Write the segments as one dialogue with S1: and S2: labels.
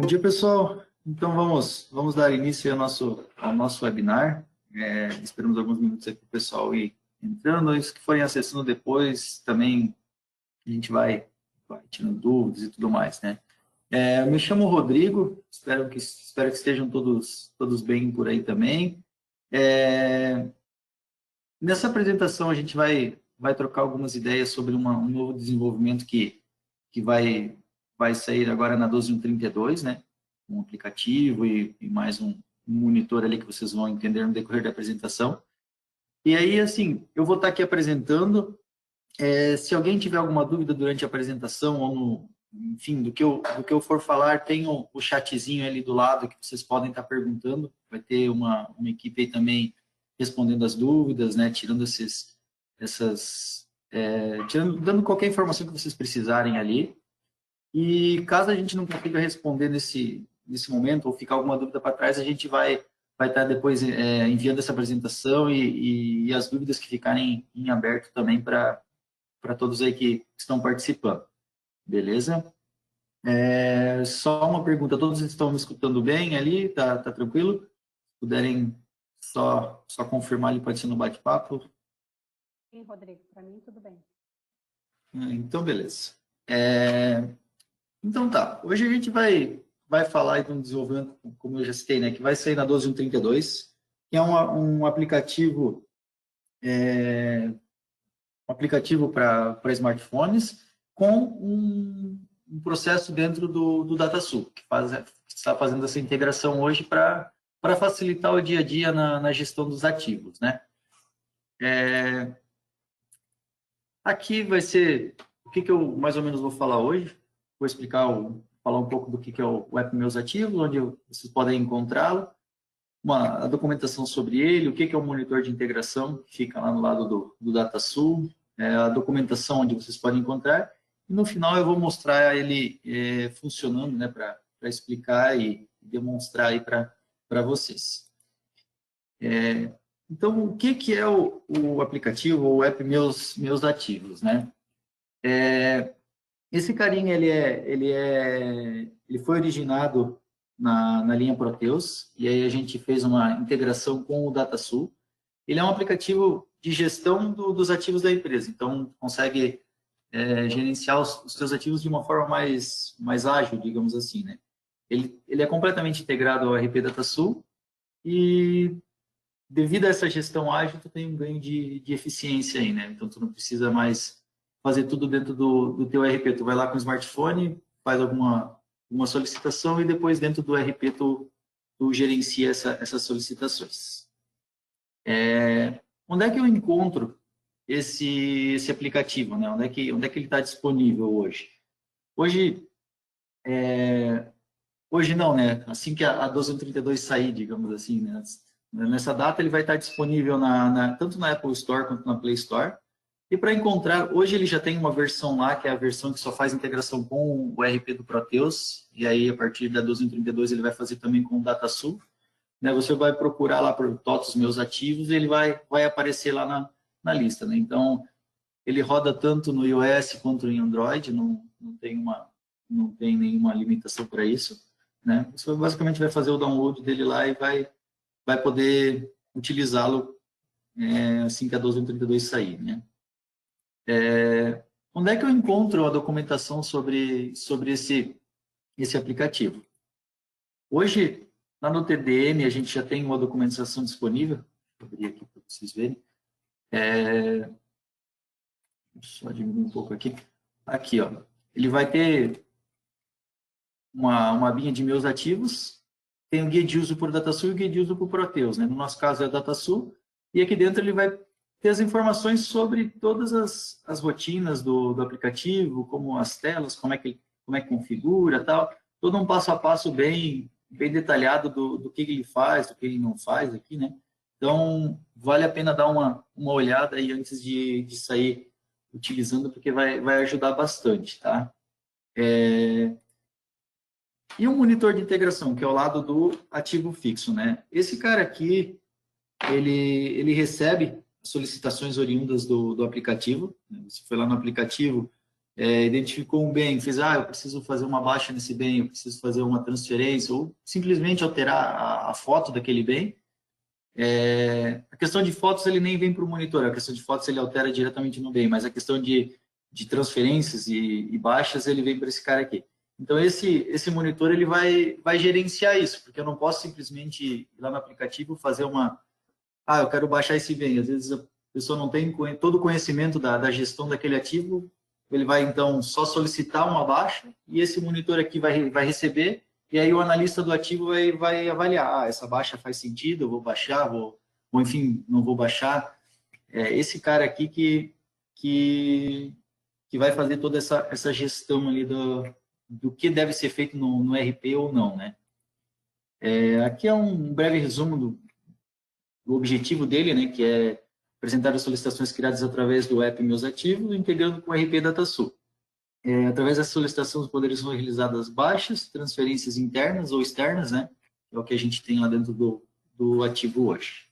S1: dia, pessoal. Então, vamos dar início ao nosso webinar. Esperamos alguns minutos aqui para o pessoal ir entrando. Os que forem acessando depois, também a gente vai tirando dúvidas e tudo mais, né? Eu me chamo Rodrigo, espero que estejam todos bem por aí também. Nessa apresentação, a gente vai trocar algumas ideias sobre um novo desenvolvimento que vai sair agora na 12132, né? Um aplicativo e mais um monitor ali que vocês vão entender no decorrer da apresentação. E aí, assim, eu vou estar aqui apresentando. Se alguém tiver alguma dúvida durante a apresentação ou enfim, do que eu for falar, tem o chatzinho ali do lado que vocês podem estar perguntando. Vai ter uma equipe aí também respondendo as dúvidas, né? Dando qualquer informação que vocês precisarem ali. E caso a gente não consiga responder nesse momento ou ficar alguma dúvida para trás, a gente vai estar depois enviando essa apresentação e as dúvidas que ficarem em aberto também para todos aí que estão participando. Beleza? Só uma pergunta, todos estão me escutando bem ali? Tá tranquilo? Se puderem só confirmar ali, pode ser no bate-papo.
S2: Sim, Rodrigo, para mim tudo bem.
S1: Então, beleza. Então tá, hoje a gente vai falar de um desenvolvimento, como eu já citei, né, que vai sair na 12132, que é um aplicativo para smartphones com um processo dentro do DataSul, que está fazendo essa integração hoje para facilitar o dia a dia na gestão dos ativos, né? Aqui vai ser o que eu mais ou menos vou falar hoje. Vou falar um pouco do que é o App Meus Ativos, onde vocês podem encontrá-lo, a documentação sobre ele, o que é o monitor de integração, que fica lá no lado do DataSul, a documentação onde vocês podem encontrar, e no final eu vou mostrar ele funcionando, né, para explicar e demonstrar aí para vocês. Então, o que é o aplicativo, o App Meus Ativos, né? Esse carinha, ele foi originado na linha Proteus, e aí a gente fez uma integração com o DataSul. Ele é um aplicativo de gestão dos ativos da empresa, então consegue gerenciar os seus ativos de uma forma mais ágil, digamos assim, né? Ele é completamente integrado ao RP DataSul e devido a essa gestão ágil, tu tem um ganho de eficiência aí, né? Então, tu não precisa mais fazer tudo dentro do teu RP. Tu vai lá com o smartphone, faz alguma solicitação e depois dentro do RP tu gerencia essas solicitações. Onde é que eu encontro esse aplicativo, né? Onde é que ele está disponível hoje? Hoje não, né? Assim que a 12132 sair, digamos assim, né? Nessa data ele vai estar disponível tanto na Apple Store quanto na Play Store. E para encontrar, hoje ele já tem uma versão lá, que é a versão que só faz integração com o RP do Proteus, e aí a partir da 12132 ele vai fazer também com o DataSul. Né? Você vai procurar lá por TOTOS Meus Ativos e ele vai aparecer lá na lista. Né? Então, ele roda tanto no iOS quanto em Android, não tem nenhuma limitação para isso. Né? Você basicamente vai fazer o download dele lá e vai poder utilizá-lo assim que a 12132 sair. Né? Onde é que eu encontro a documentação sobre esse aplicativo? Hoje, lá no TDM, a gente já tem uma documentação disponível. Vou abrir aqui para vocês verem. Só diminuir um pouco aqui. Aqui, ó. Ele vai ter uma abinha de meus ativos, tem o guia de uso por DataSul e o guia de uso por Proteus. Né? No nosso caso é DataSul, e aqui dentro ele vai ter as informações sobre todas as rotinas do aplicativo, como as telas, como é que configura, tal. Todo um passo a passo bem detalhado do que ele faz, do que ele não faz aqui, né? Então, vale a pena dar uma olhada aí antes de sair utilizando, porque vai ajudar bastante, tá? E um monitor de integração, que é ao lado do ativo fixo, né? Esse cara aqui, ele recebe solicitações oriundas do aplicativo. Você foi lá no aplicativo, identificou um bem, fez, eu preciso fazer uma baixa nesse bem, eu preciso fazer uma transferência, ou simplesmente alterar a foto daquele bem. A questão de fotos ele nem vem para o monitor, a questão de fotos ele altera diretamente no bem, mas a questão de transferências e baixas ele vem para esse cara aqui. Então esse monitor ele vai gerenciar isso, porque eu não posso simplesmente ir lá no aplicativo fazer eu quero baixar esse bem. Às vezes a pessoa não tem todo o conhecimento da gestão daquele ativo, ele vai então só solicitar uma baixa e esse monitor aqui vai receber. E aí o analista do ativo vai avaliar, essa baixa faz sentido, eu vou baixar, ou enfim, não vou baixar. Esse cara aqui que vai fazer toda essa gestão ali do que deve ser feito no RP ou não, né? Aqui é um breve resumo do objetivo dele, né, que é apresentar as solicitações criadas através do app Meus Ativos, integrando com o RP DataSul. Através dessa solicitação poderão ser realizadas baixas, transferências internas ou externas, né? Que é o que a gente tem lá dentro do ativo hoje.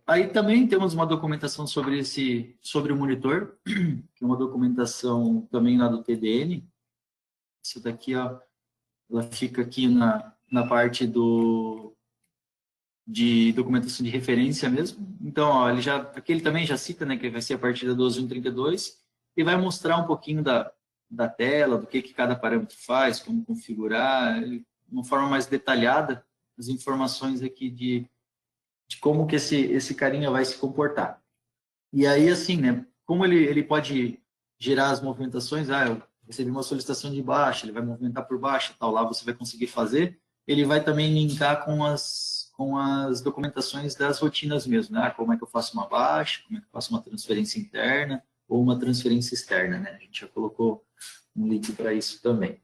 S1: Aí também temos uma documentação sobre o monitor, que é uma documentação também lá do TDN. Essa daqui, ó, ela fica aqui na parte de documentação de referência mesmo. Então, ó, aqui ele também já cita, né, que vai ser a partir da 12.132, e vai mostrar um pouquinho da tela, do que cada parâmetro faz, como configurar, de uma forma mais detalhada, as informações aqui de como que esse carinha vai se comportar. E aí, assim, né, como ele pode gerar as movimentações, eu recebi uma solicitação de baixa, ele vai movimentar por baixo, tal, lá você vai conseguir fazer, ele vai também linkar com as documentações das rotinas mesmo, né? Como é que eu faço uma baixa, como é que eu faço uma transferência interna ou uma transferência externa, né? A gente já colocou um link para isso também.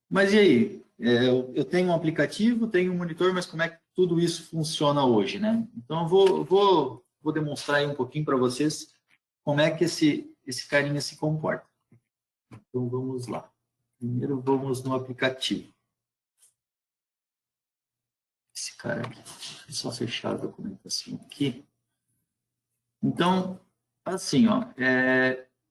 S1: Mas e aí? Eu tenho um aplicativo, tenho um monitor, mas como é que tudo isso funciona hoje, né? Então, eu vou demonstrar aí um pouquinho para vocês como é que esse carinha se comporta. Então, vamos lá. Primeiro, vamos no aplicativo. Esse cara aqui. Deixa eu só fechar a documentação aqui. Então, assim, ó,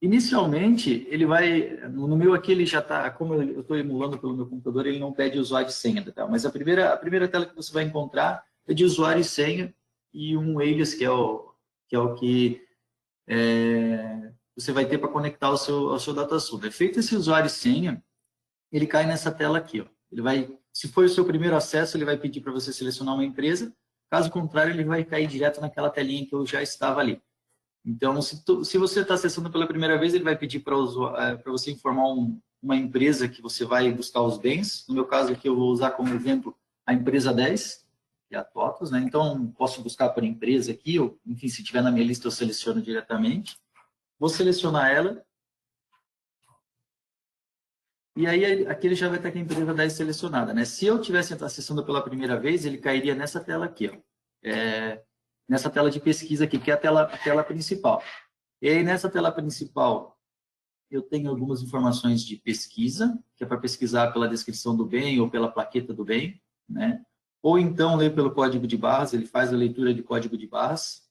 S1: inicialmente, ele vai, no meu aqui ele já está, como eu estou emulando pelo meu computador, ele não pede usuário e senha, tá? Mas a primeira tela que você vai encontrar é de usuário e senha e um alias, que é o que você vai ter para conectar ao seu DataSul. Feito esse usuário e senha, ele cai nessa tela aqui, ó. Ele vai, se for o seu primeiro acesso, ele vai pedir para você selecionar uma empresa, caso contrário, ele vai cair direto naquela telinha que eu já estava ali. Então, se você está acessando pela primeira vez, ele vai pedir para você informar uma empresa que você vai buscar os bens. No meu caso aqui, eu vou usar como exemplo a empresa 10, que é a TOTUS, né? Então, posso buscar por empresa aqui, ou, enfim, se tiver na minha lista, eu seleciono diretamente. Vou selecionar ela. E aí, aqui ele já vai estar com a empresa 10 selecionada, né? Se eu estivesse acessando pela primeira vez, ele cairia nessa tela aqui, ó. Nessa tela de pesquisa aqui, que é a tela principal. E aí, nessa tela principal, eu tenho algumas informações de pesquisa, que é para pesquisar pela descrição do bem ou pela plaqueta do bem, né? Ou então, ler pelo código de barras, ele faz a leitura de código de barras.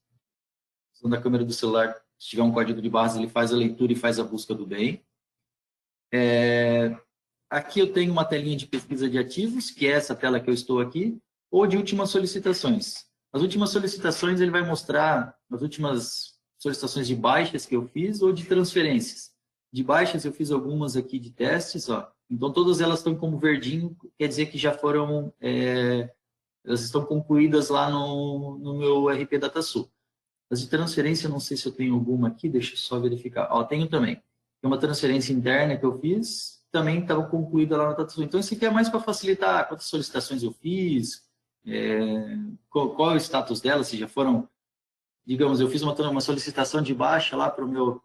S1: Usando a câmera do celular, se tiver um código de barras, ele faz a leitura e faz a busca do bem. Aqui eu tenho uma telinha de pesquisa de ativos, que é essa tela que eu estou aqui, ou de últimas solicitações. As últimas solicitações ele vai mostrar as últimas solicitações de baixas que eu fiz ou de transferências. De baixas eu fiz algumas aqui de testes, ó. Então todas elas estão como verdinho, quer dizer que já foram, elas estão concluídas lá no meu RP DataSul. As de transferência, não sei se eu tenho alguma aqui, deixa eu só verificar. Ó, tenho também. Tem uma transferência interna que eu fiz, também estava concluída lá no DataSul. Então isso aqui é mais para facilitar quantas solicitações eu fiz, qual é o status delas, se já foram, digamos, eu fiz uma solicitação de baixa lá para o meu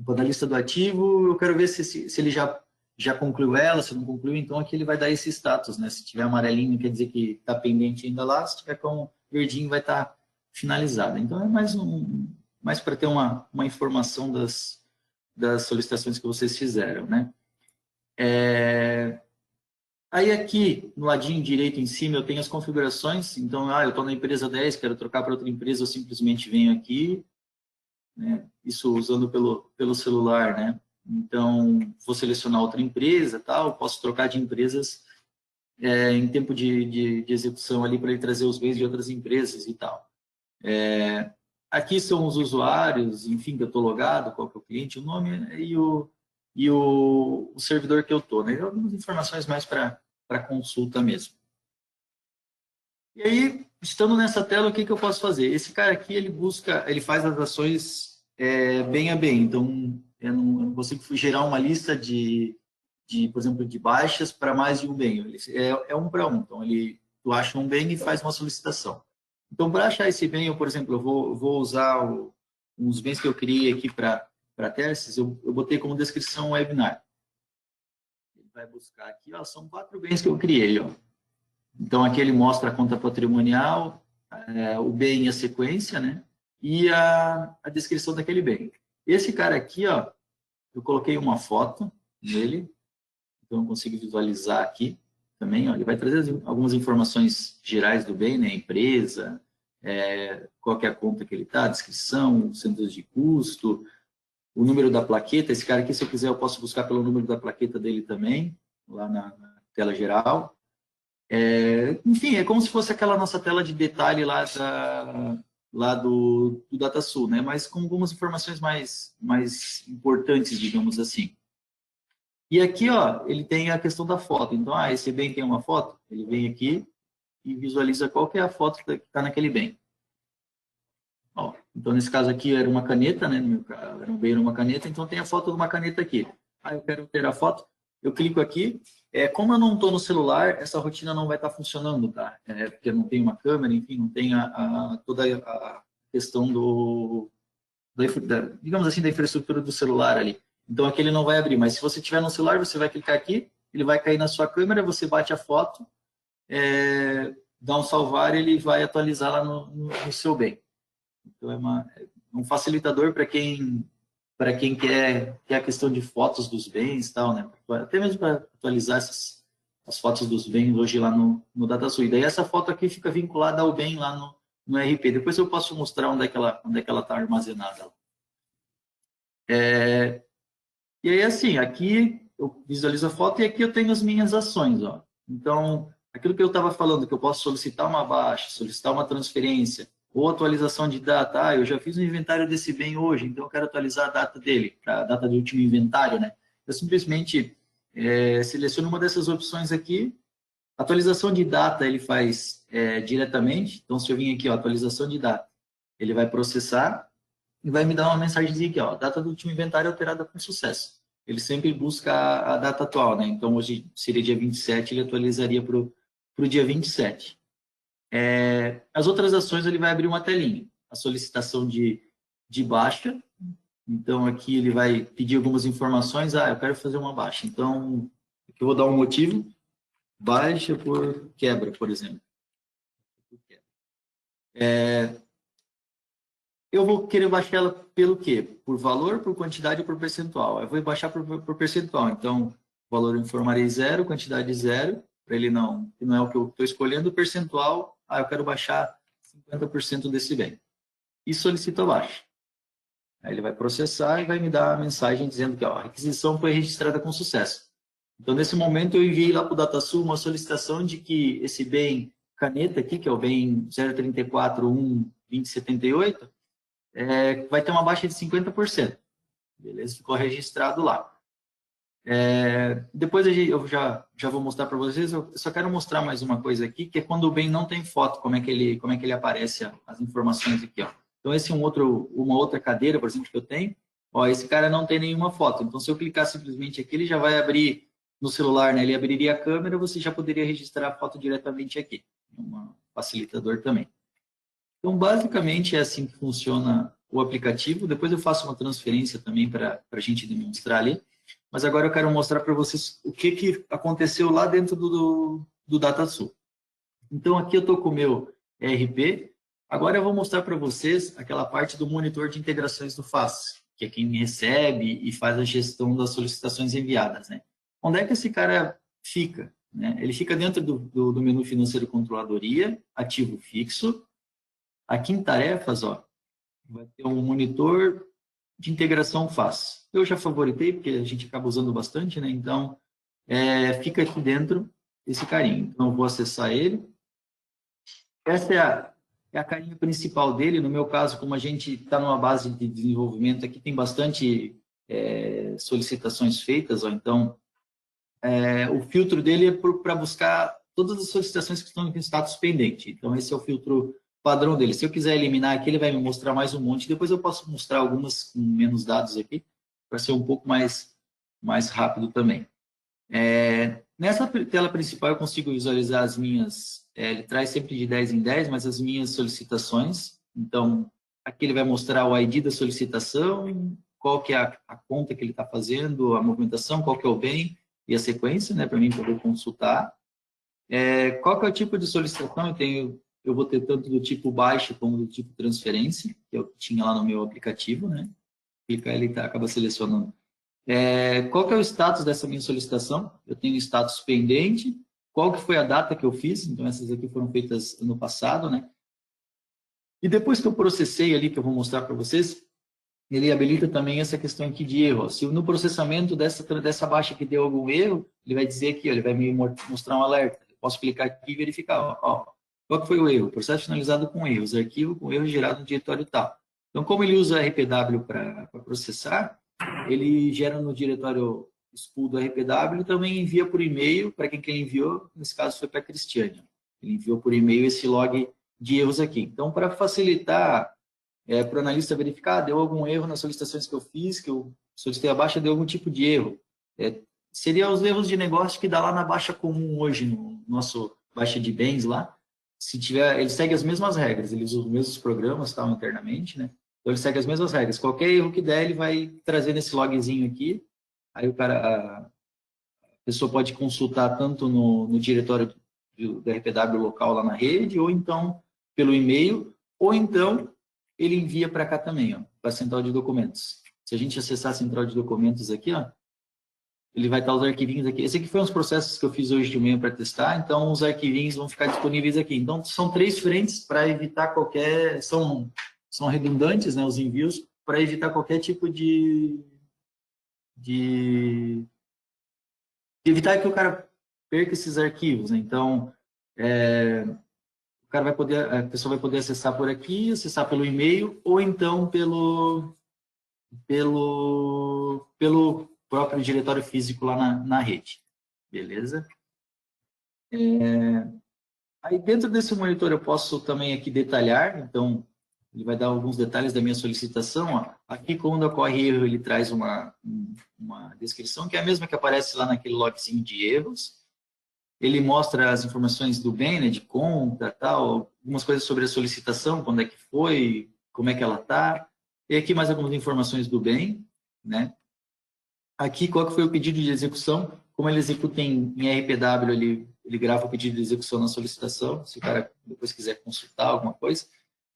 S1: analista do ativo, eu quero ver se ele já concluiu ela, se não concluiu, então aqui ele vai dar esse status, né? Se tiver amarelinho, quer dizer que está pendente ainda lá, se tiver com verdinho, vai estar finalizada. Então é mais para ter uma informação das solicitações que vocês fizeram, né? Aí aqui, no ladinho direito em cima, eu tenho as configurações. Então, eu estou na empresa 10, quero trocar para outra empresa, eu simplesmente venho aqui, né? Isso usando pelo celular, né? Então, vou selecionar outra empresa, tal, posso trocar de empresas em tempo de execução ali para ele trazer os bens de outras empresas e tal. Aqui são os usuários, enfim, que eu estou logado, qual que é o cliente, o nome e o servidor que eu estou, né? Algumas informações mais para consulta mesmo. E aí, estando nessa tela, o que eu posso fazer? Esse cara aqui, ele faz as ações bem a bem. Então, eu não consigo gerar uma lista por exemplo, de baixas para mais de um bem. É um para um. Então, tu acha um bem e faz uma solicitação. Então, para achar esse bem, por exemplo, eu vou usar uns bens que eu criei aqui para testes, eu botei como descrição webinar. Ele vai buscar aqui, ó, são 4 bens que eu criei, ó. Então, aqui ele mostra a conta patrimonial, o bem e a sequência, né? E a descrição daquele bem. Esse cara aqui, ó, eu coloquei uma foto dele, então eu consigo visualizar aqui também, ó, ele vai trazer algumas informações gerais do bem, né? Empresa, qual que é a conta que ele está, descrição, centros de custo, o número da plaqueta. Esse cara aqui, se eu quiser, eu posso buscar pelo número da plaqueta dele também, lá na tela geral. Enfim, é como se fosse aquela nossa tela de detalhe lá do DataSul, né? Mas com algumas informações mais importantes, digamos assim. E aqui, ó, ele tem a questão da foto. Então, esse bem tem uma foto, ele vem aqui e visualiza qual que é a foto que está naquele bem. Ó, então, nesse caso aqui, era uma caneta, né? No meu caso, era um bem, era uma caneta, então tem a foto de uma caneta aqui. Eu quero ter a foto, eu clico aqui. Como eu não estou no celular, essa rotina não vai estar funcionando, tá? Porque não tem uma câmera, enfim, não tem toda a questão digamos assim, da infraestrutura do celular ali. Então, aqui ele não vai abrir, mas se você tiver no celular, você vai clicar aqui, ele vai cair na sua câmera, você bate a foto, dá um salvar e ele vai atualizar lá no seu bem. Então, é um facilitador para quem quer a questão de fotos dos bens e tal, né? Até mesmo para atualizar as fotos dos bens hoje lá no DataSul. E daí essa foto aqui fica vinculada ao bem lá no RP. Depois eu posso mostrar onde é que ela está armazenada. E aí, assim, aqui eu visualizo a foto e aqui eu tenho as minhas ações, ó. Então, aquilo que eu estava falando, que eu posso solicitar uma baixa, solicitar uma transferência, ou atualização de data. Eu já fiz um inventário desse bem hoje, então eu quero atualizar a data dele, a data do último inventário, né? Eu simplesmente seleciono uma dessas opções aqui. Atualização de data ele faz diretamente. Então, se eu vim aqui, ó, atualização de data, ele vai processar e vai me dar uma mensagem aqui, ó, data do último inventário alterada com sucesso. Ele sempre busca a data atual, né? Então, hoje seria dia 27, ele atualizaria para o dia 27. As outras ações ele vai abrir uma telinha. A solicitação de baixa. Então, aqui ele vai pedir algumas informações. Eu quero fazer uma baixa. Então, aqui eu vou dar um motivo. Baixa por quebra, por exemplo. Eu vou querer baixar ela pelo quê? Por valor, por quantidade ou por percentual? Eu vou baixar por percentual. Então, valor eu informarei 0, quantidade 0, para ele não é o que eu estou escolhendo. Percentual, eu quero baixar 50% desse bem. E solicito a baixa. Aí ele vai processar e vai me dar a mensagem dizendo que a requisição foi registrada com sucesso. Então, nesse momento, eu enviei lá para o DataSul uma solicitação de que esse bem caneta aqui, que é o bem 034.1.2078, vai ter uma baixa de 50%. Beleza? Ficou registrado lá. Depois eu já vou mostrar para vocês. Eu só quero mostrar mais uma coisa aqui, que é quando o bem não tem foto, como é que ele aparece as informações aqui, ó. Então, esse é uma outra cadeira, por exemplo, que eu tenho. Ó, esse cara não tem nenhuma foto. Então, se eu clicar simplesmente aqui, ele já vai abrir no celular, né? Ele abriria a câmera, você já poderia registrar a foto diretamente aqui. Um facilitador também. Então, basicamente, é assim que funciona o aplicativo. Depois eu faço uma transferência também para a gente demonstrar ali. Mas agora eu quero mostrar para vocês o que aconteceu lá dentro do DataSul. Então, aqui eu estou com o meu ERP. Agora eu vou mostrar para vocês aquela parte do monitor de integrações do FAS, que é quem recebe e faz a gestão das solicitações enviadas, né? Onde é que esse cara fica? Né? Ele fica dentro do menu financeiro controladoria, ativo fixo. Aqui em tarefas, ó, vai ter um monitor de integração faz? Eu já favoritei, porque a gente acaba usando bastante, né? Então, fica aqui dentro esse carinho. Então, eu vou acessar ele. Essa é a carinha principal dele. No meu caso, como a gente está numa base de desenvolvimento, aqui tem bastante solicitações feitas, ou então o filtro dele é para buscar todas as solicitações que estão em status pendente. Então, esse é o filtro padrão dele. Se eu quiser eliminar aqui, ele vai me mostrar mais um monte. Depois eu posso mostrar algumas com menos dados aqui, para ser um pouco mais rápido também. Nessa tela principal, eu consigo visualizar as minhas... ele traz sempre de 10 em 10, mas as minhas solicitações. Então, aqui ele vai mostrar o ID da solicitação, qual que é a conta que ele está fazendo, a movimentação, qual que é o bem e a sequência, né, para mim poder consultar. Qual que é o tipo de solicitação? Eu vou ter tanto do tipo baixa como do tipo transferência, que é o que tinha lá no meu aplicativo, né? Clicar, ele acaba selecionando. Qual que é o status dessa minha solicitação? Eu tenho status pendente. Qual que foi a data que eu fiz? Então, essas aqui foram feitas no passado, né? E depois que eu processei ali, que eu vou mostrar para vocês, ele habilita também essa questão aqui de erro. Se no processamento dessa baixa que deu algum erro, ele vai dizer aqui, ó, ele vai me mostrar um alerta. Eu posso clicar aqui e verificar, ó, qual que foi o erro? Processo finalizado com erros, arquivo com erro gerado no diretório tal. Então, como ele usa RPW para processar, ele gera no diretório spool do RPW e também envia por e-mail para quem enviou, nesse caso foi para a Cristiane. Ele enviou por e-mail esse log de erros aqui. Então, para facilitar para o analista verificar, deu algum erro nas solicitações que eu fiz, que eu solicitei a baixa, deu algum tipo de erro. Seria os erros de negócio que dá lá na baixa comum hoje, no nosso baixa de bens lá. Se tiver, ele segue as mesmas regras, ele usa os mesmos programas tal, internamente, né? Então ele segue as mesmas regras. Qualquer erro que der, ele vai trazer nesse logzinho aqui. Aí a pessoa pode consultar tanto no diretório do RPW local lá na rede, ou então pelo e-mail, ou então ele envia para cá também, ó, para a central de documentos. Se a gente acessar a central de documentos aqui, ó, ele vai estar os arquivinhos aqui. Esse aqui foi uns processos que eu fiz hoje de manhã para testar, então os arquivinhos vão ficar disponíveis aqui. Então, são 3 frentes para evitar qualquer... São redundantes, né, os envios, para evitar qualquer tipo de evitar que o cara perca esses arquivos, né? Então, a pessoa vai poder acessar por aqui, acessar pelo e-mail, ou então pelo próprio diretório físico lá na rede. Beleza? Aí dentro desse monitor eu posso também aqui detalhar, então ele vai dar alguns detalhes da minha solicitação. Ó. Aqui quando ocorre erro ele traz uma descrição que é a mesma que aparece lá naquele logzinho de erros. Ele mostra as informações do bem, né, de conta, tal, algumas coisas sobre a solicitação, quando é que foi, como é que ela está. E aqui mais algumas informações do bem, né? Aqui, qual que foi o pedido de execução? Como ele executa em RPW, ele grava o pedido de execução na solicitação, se o cara depois quiser consultar alguma coisa.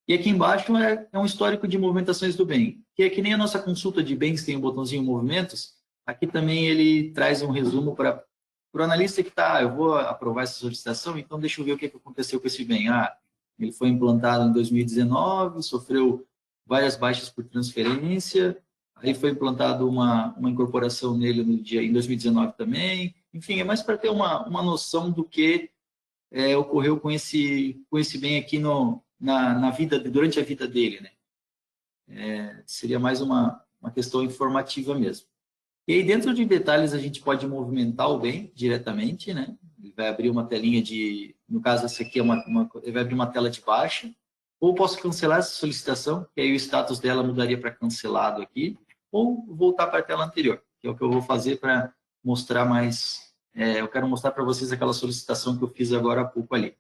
S1: E aqui embaixo é um histórico de movimentações do bem, que é que nem a nossa consulta de bens tem o botãozinho movimentos, aqui também ele traz um resumo para o analista que está, eu vou aprovar essa solicitação, então deixa eu ver o que aconteceu com esse bem. Ele foi implantado em 2019, sofreu várias baixas por transferência, aí foi implantado uma incorporação nele em 2019 também. Enfim, é mais para ter uma noção do que ocorreu com esse bem aqui durante a vida dele, né? Seria mais uma questão informativa mesmo. E aí, dentro de detalhes, a gente pode movimentar o bem diretamente, né? Ele vai abrir uma telinha no caso, essa aqui ele vai abrir uma tela de baixa, ou posso cancelar essa solicitação, que aí o status dela mudaria para cancelado aqui, ou voltar para a tela anterior, que é o que eu vou fazer para mostrar mais... eu quero mostrar para vocês aquela solicitação que eu fiz agora há pouco ali.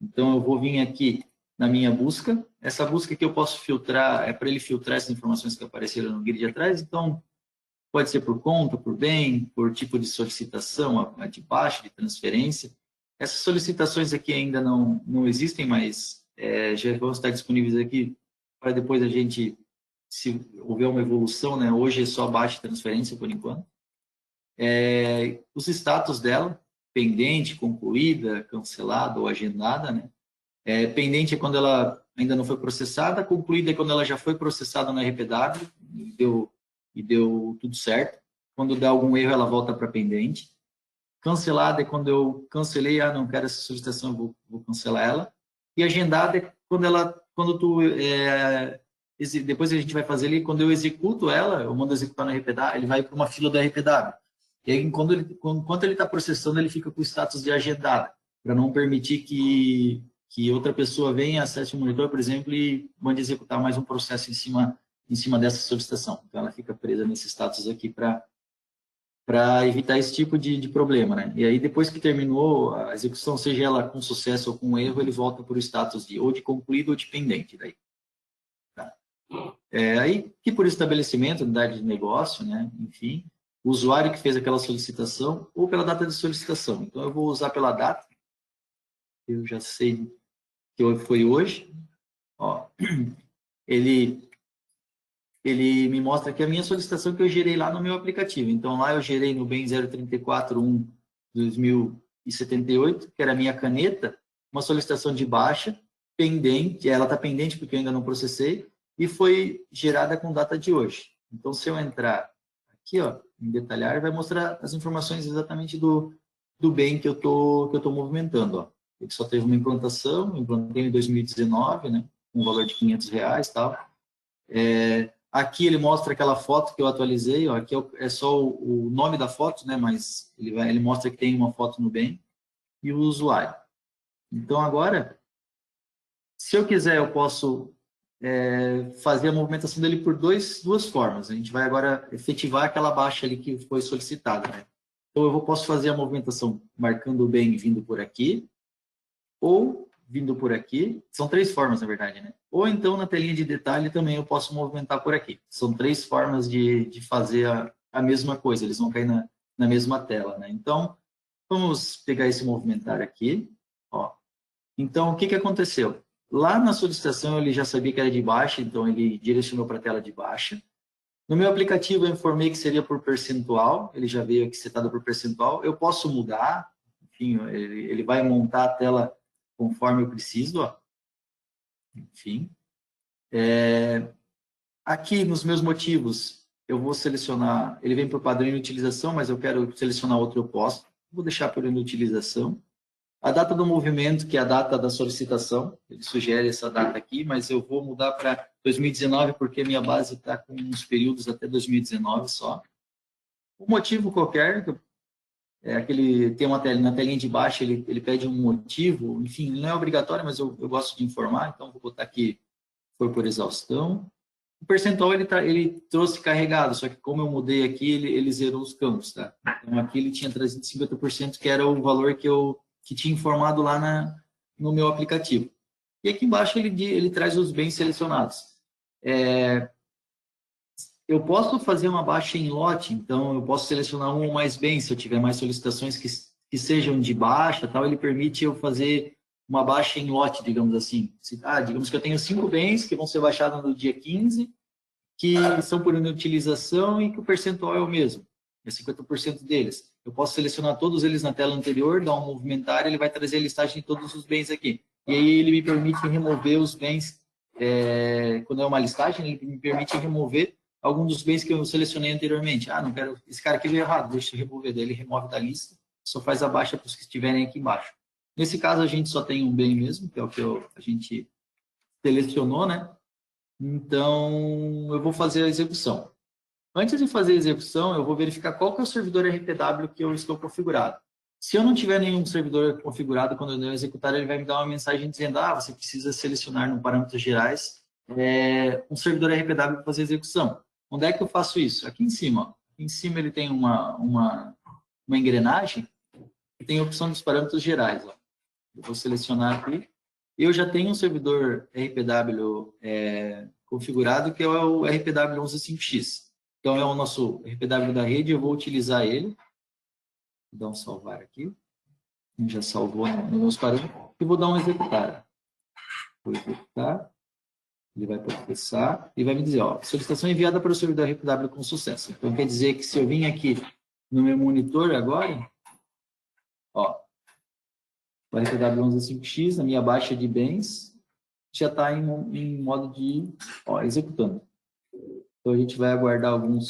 S1: Então, eu vou vir aqui na minha busca. Essa busca que eu posso filtrar, é para ele filtrar essas informações que apareceram no grid atrás. Então, pode ser por conta, por bem, por tipo de solicitação, a de baixa, de transferência. Essas solicitações aqui ainda não existem, mas já vão estar disponíveis aqui para depois a gente, se houver uma evolução, né? Hoje é só baixa transferência por enquanto. Os status dela, pendente, concluída, cancelada ou agendada, né? Pendente é quando ela ainda não foi processada, concluída é quando ela já foi processada no RPW, e deu tudo certo. Quando der algum erro, ela volta para pendente. Cancelada é quando eu cancelei, não quero essa solicitação, eu vou cancelar ela. E agendada é depois a gente vai fazer ali, quando eu executo ela, eu mando executar no RPW, ele vai para uma fila do RPW. E aí, enquanto ele está processando, ele fica com o status de agendada, para não permitir que outra pessoa venha, acesse o monitor, por exemplo, e mande executar mais um processo em cima dessa solicitação. Então, ela fica presa nesse status aqui para evitar esse tipo de problema, né? E aí, depois que terminou a execução, seja ela com sucesso ou com erro, ele volta para o status ou de concluído ou de pendente. Daí. Tá? Aí, que por estabelecimento, unidade de negócio, né? Enfim, o usuário que fez aquela solicitação ou pela data de solicitação. Então, eu vou usar pela data, eu já sei que foi hoje. Ó, ele me mostra aqui a minha solicitação que eu gerei lá no meu aplicativo. Então, lá eu gerei no BEM 034.1/2078, que era a minha caneta, uma solicitação de baixa, pendente, ela está pendente porque eu ainda não processei, e foi gerada com data de hoje. Então, se eu entrar aqui, ó, em detalhar, vai mostrar as informações exatamente do bem que eu tô movimentando. Ó. Ele só teve uma implantação, implantei em 2019, né, com um valor de R$500 e tal. Aqui ele mostra aquela foto que eu atualizei, ó, aqui é só o nome da foto, né, mas ele mostra que tem uma foto no bem e o usuário. Então, agora, se eu quiser, eu posso fazer a movimentação dele por duas formas. A gente vai agora efetivar aquela baixa ali que foi solicitada. Né? Então, eu posso fazer a movimentação marcando o bem vindo por aqui, ou vindo por aqui. São 3 formas, na verdade. Né? Ou então, na telinha de detalhe, também eu posso movimentar por aqui. São 3 formas de fazer a mesma coisa. Eles vão cair na mesma tela. Né? Então, vamos pegar esse movimentar aqui. Ó. Então, o que aconteceu? Lá na solicitação, ele já sabia que era de baixa, então ele direcionou para a tela de baixa. No meu aplicativo, eu informei que seria por percentual, ele já veio aqui setado por percentual. Eu posso mudar, enfim, ele vai montar a tela conforme eu preciso. Ó. Enfim. Aqui, nos meus motivos, eu vou selecionar, ele vem por padrão de utilização, mas eu quero selecionar outro, eu posso. Vou deixar por inutilização. A data do movimento, que é a data da solicitação, ele sugere essa data aqui, mas eu vou mudar para 2019, porque minha base está com uns períodos até 2019 só. Um motivo qualquer, tem uma tela, na telinha de baixo, ele pede um motivo, enfim, não é obrigatório, mas eu gosto de informar, então vou botar aqui, foi por exaustão. O percentual ele trouxe carregado, só que como eu mudei aqui, ele zerou os campos, tá? Então aqui ele tinha trazido 50%, que era o valor que tinha informado lá no meu aplicativo. E aqui embaixo ele traz os bens selecionados. Eu posso fazer uma baixa em lote, então eu posso selecionar um ou mais bens, se eu tiver mais solicitações que sejam de baixa, tal, ele permite eu fazer uma baixa em lote, digamos assim. Digamos que eu tenho 5 bens que vão ser baixados no dia 15, que são por inutilização e que o percentual é o mesmo, é 50% deles. Eu posso selecionar todos eles na tela anterior, dar um movimentar, ele vai trazer a listagem de todos os bens aqui. E aí ele me permite remover os bens, quando é uma listagem, ele me permite remover algum dos bens que eu selecionei anteriormente. Não quero, esse cara aqui veio errado, deixa eu remover. Daí ele remove da lista, só faz a baixa para os que estiverem aqui embaixo. Nesse caso, a gente só tem um bem mesmo, que é o que a gente selecionou, né? Então, eu vou fazer a execução. Antes de fazer a execução, eu vou verificar qual que é o servidor RPW que eu estou configurado. Se eu não tiver nenhum servidor configurado, quando eu executar, ele vai me dar uma mensagem dizendo você precisa selecionar no parâmetros gerais um servidor RPW para fazer a execução. Onde é que eu faço isso? Aqui em cima. Ó. Aqui em cima ele tem uma engrenagem que tem a opção dos parâmetros gerais. Ó. Eu vou selecionar aqui. Eu já tenho um servidor RPW configurado, que é o RPW 115X. Então, é o nosso RPW da rede, eu vou utilizar ele. Vou dar um salvar aqui. Já salvou nos meus parâmetros. E vou dar um executar. Vou executar. Ele vai processar e vai me dizer, solicitação enviada para o servidor RPW com sucesso. Então, quer dizer que se eu vim aqui no meu monitor agora, o RPW 115X, a minha baixa de bens, já está em modo de executando. Então, a gente vai aguardar alguns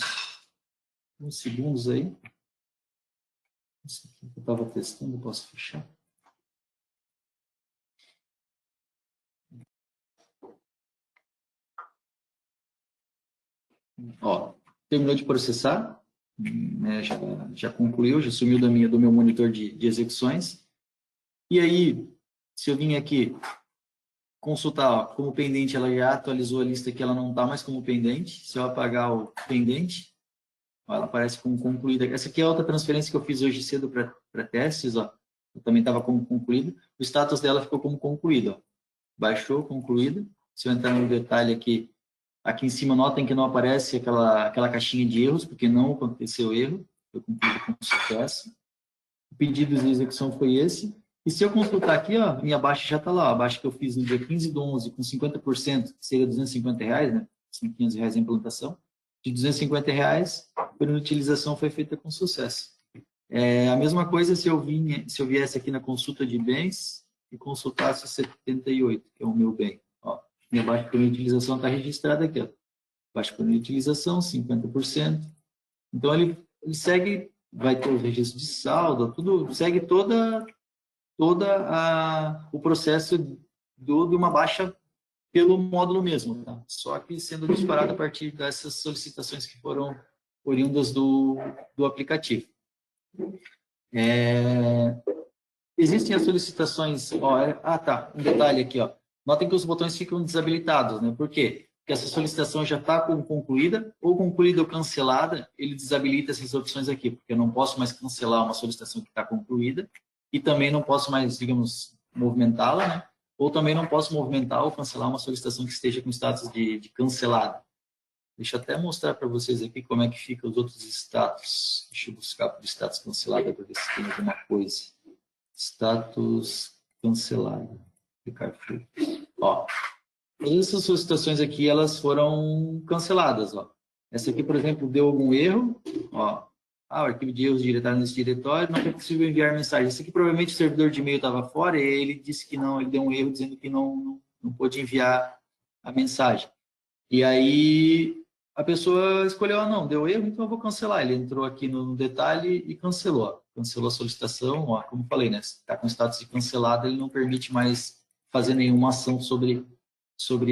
S1: segundos aí. Isso aqui que eu estava testando, posso fechar? Ó, terminou de processar, né, já concluiu, já sumiu do meu monitor de execuções. E aí, se eu vim aqui consultar, ó, como pendente, ela já atualizou a lista que ela não está mais como pendente. Se eu apagar o pendente, ó, ela aparece como concluída. Essa aqui é outra transferência que eu fiz hoje cedo para testes, ó. Eu também estava como concluído. O status dela ficou como concluído, ó. Baixou, concluído. Se eu entrar no detalhe aqui, aqui em cima, notem que não aparece aquela caixinha de erros, porque não aconteceu erro. Foi concluído com sucesso. O pedido de execução foi esse. E se eu consultar aqui, ó, minha baixa já está lá. A baixa que eu fiz no dia 15/11 com 50%, que seria R$250, né? São R$500 a implantação. De R$250, por utilização foi feita com sucesso. A mesma coisa se eu viesse aqui na consulta de bens e consultasse o 78, que é o meu bem. Ó, minha baixa por utilização está registrada aqui. Ó. Baixa por utilização, 50%. Então, ele segue, vai ter o registro de saldo, tudo, segue o processo de uma baixa pelo módulo mesmo, tá? Só que sendo disparado a partir dessas solicitações que foram oriundas do aplicativo. Existem as solicitações, ó, tá, um detalhe aqui, ó. Notem que os botões ficam desabilitados, né? Por quê? Porque essa solicitação já está concluída ou cancelada, ele desabilita essas opções aqui, porque eu não posso mais cancelar uma solicitação que está concluída e também não posso mais, digamos, movimentá-la, né? Ou também não posso movimentar ou cancelar uma solicitação que esteja com status de cancelada. Deixa eu até mostrar para vocês aqui como é que ficam os outros status. Deixa eu buscar por status cancelado para ver se tem alguma coisa. Status cancelado. Ó, todas essas solicitações aqui, elas foram canceladas, ó. Essa aqui, por exemplo, deu algum erro, ó. O arquivo de erros diretário nesse diretório, não foi possível enviar mensagem. Esse aqui provavelmente o servidor de e-mail estava fora e ele disse que não, ele deu um erro dizendo que não pôde enviar a mensagem. E aí a pessoa escolheu, não, deu erro, então eu vou cancelar. Ele entrou aqui no detalhe e cancelou. Ó. Cancelou a solicitação, ó, como falei, né? Se está com status de cancelado, ele não permite mais fazer nenhuma ação sobre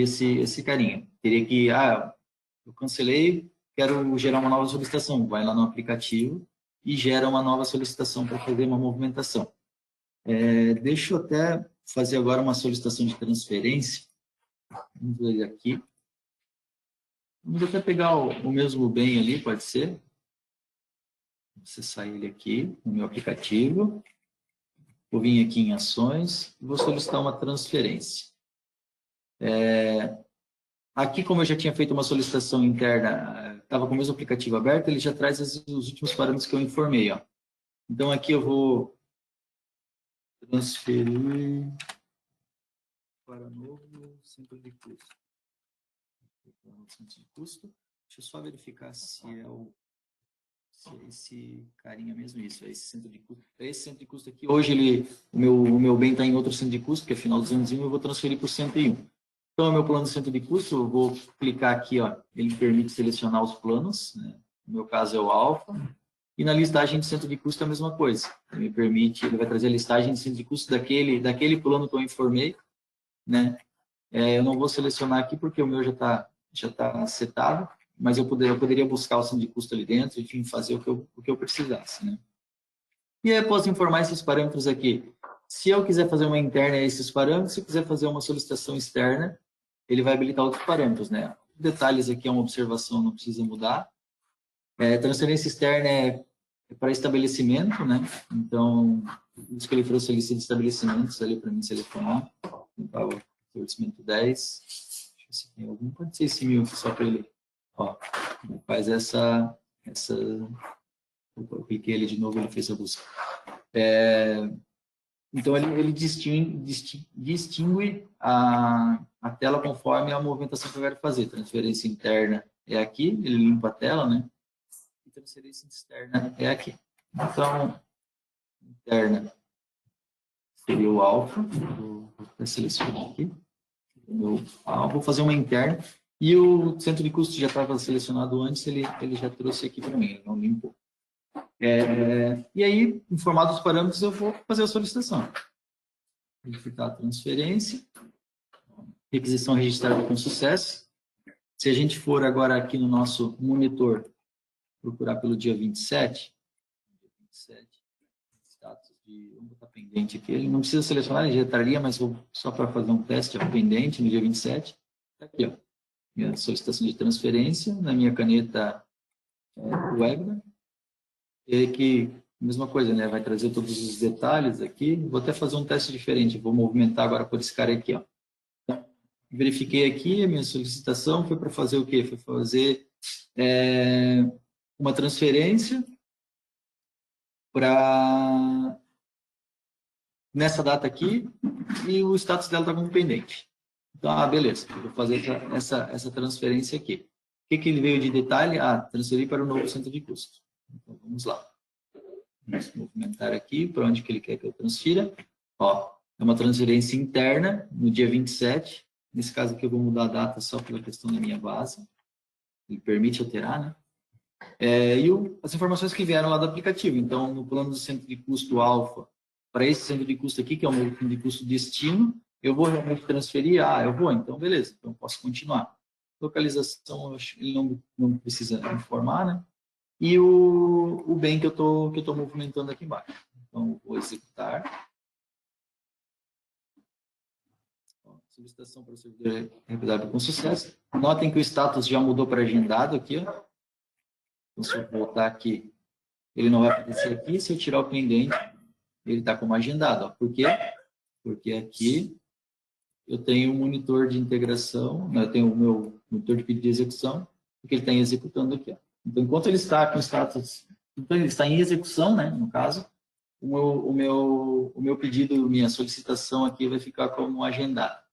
S1: esse carinha. Teria que, eu cancelei, quero gerar uma nova solicitação. Vai lá no aplicativo e gera uma nova solicitação para fazer uma movimentação. Deixa eu até fazer agora uma solicitação de transferência. Vamos ver aqui. Vamos até pegar o mesmo bem ali, pode ser. Vou acessar ele aqui no meu aplicativo. Vou vir aqui em ações e vou solicitar uma transferência. Aqui, como eu já tinha feito uma solicitação interna, estava com o mesmo aplicativo aberto, ele já traz os últimos parâmetros que eu informei. Ó. Então, aqui eu vou transferir para novo centro de custo. Deixa eu só verificar se é esse carinha mesmo, isso, é esse centro de custo. É esse centro de custo aqui. Hoje o meu bem está em outro centro de custo, que é final 201, eu vou transferir para o 101. Então, é o meu plano de centro de custo, eu vou clicar aqui, ó, ele permite selecionar os planos, né? No meu caso é o alfa, e na listagem de centro de custo é a mesma coisa. Ele vai trazer a listagem de centro de custo daquele plano que eu informei, né? Eu não vou selecionar aqui porque o meu já está setado, mas eu poderia buscar o centro de custo ali dentro, enfim, fazer o que eu precisasse, né? E aí eu posso informar esses parâmetros aqui. Se eu quiser fazer uma interna a esses parâmetros, se eu quiser fazer uma solicitação externa, ele vai habilitar outros parâmetros, né? Detalhes aqui é uma observação, não precisa mudar. Transferência externa é para estabelecimento, né? Então, isso que ele trouxe a lista de estabelecimentos ali para mim selecionar. Então, o estabelecimento 10. Deixa eu ver se tem algum. Pode ser esse 1000 aqui só para ele. Ó, faz essa. Eu cliquei ele de novo, ele fez a busca. Então, ele distingue a tela conforme a movimentação que eu quero fazer. Transferência interna é aqui, ele limpa a tela, né? E transferência externa é aqui. Então, interna seria o alfa. Vou selecionar aqui. Vou fazer uma interna. E o centro de custo já estava selecionado antes, ele já trouxe aqui para mim, ele não limpou. E aí, informados os parâmetros, eu vou fazer a solicitação. Verificar a transferência. Requisição registrada com sucesso. Se a gente for agora aqui no nosso monitor, procurar pelo dia 27, status de, vamos botar pendente aqui, ele não precisa selecionar, ele já estaria, mas vou só para fazer um teste, pendente no dia 27, está aqui, ó, minha solicitação de transferência, na minha caneta Webner, e que, mesma coisa, né, vai trazer todos os detalhes aqui, vou até fazer um teste diferente, vou movimentar agora por esse cara aqui, ó. Então, verifiquei aqui, a minha solicitação foi para fazer o quê? Foi fazer uma transferência para nessa data aqui e o status dela está como pendente. Então, beleza, eu vou fazer essa transferência aqui. O que ele veio de detalhe? Transferir para o novo centro de custo. Então, vamos lá. Vamos movimentar aqui para onde que ele quer que eu transfira. Ó, é uma transferência interna no dia 27. Nesse caso aqui eu vou mudar a data só pela questão da minha base. Ele permite alterar, né? As informações que vieram lá do aplicativo. Então, no plano do centro de custo alfa, para esse centro de custo aqui, que é o meu centro de custo destino, eu vou realmente transferir? Eu vou, então beleza, então posso continuar. Localização, eu acho que ele não precisa informar, né? E o bem que eu tô movimentando aqui embaixo. Então, vou executar. Solicitação para o servidor RPW com sucesso. Notem que o status já mudou para agendado aqui, ó. Então, se eu voltar aqui, ele não vai aparecer aqui. Se eu tirar o pendente, ele está como agendado. Ó. Por quê? Porque aqui eu tenho um monitor de integração, né? Eu tenho o meu monitor de pedido de execução, que ele está executando aqui. Ó. Então, enquanto ele está com status, então ele está em execução, né? No caso, o meu pedido, minha solicitação aqui vai ficar como agendado.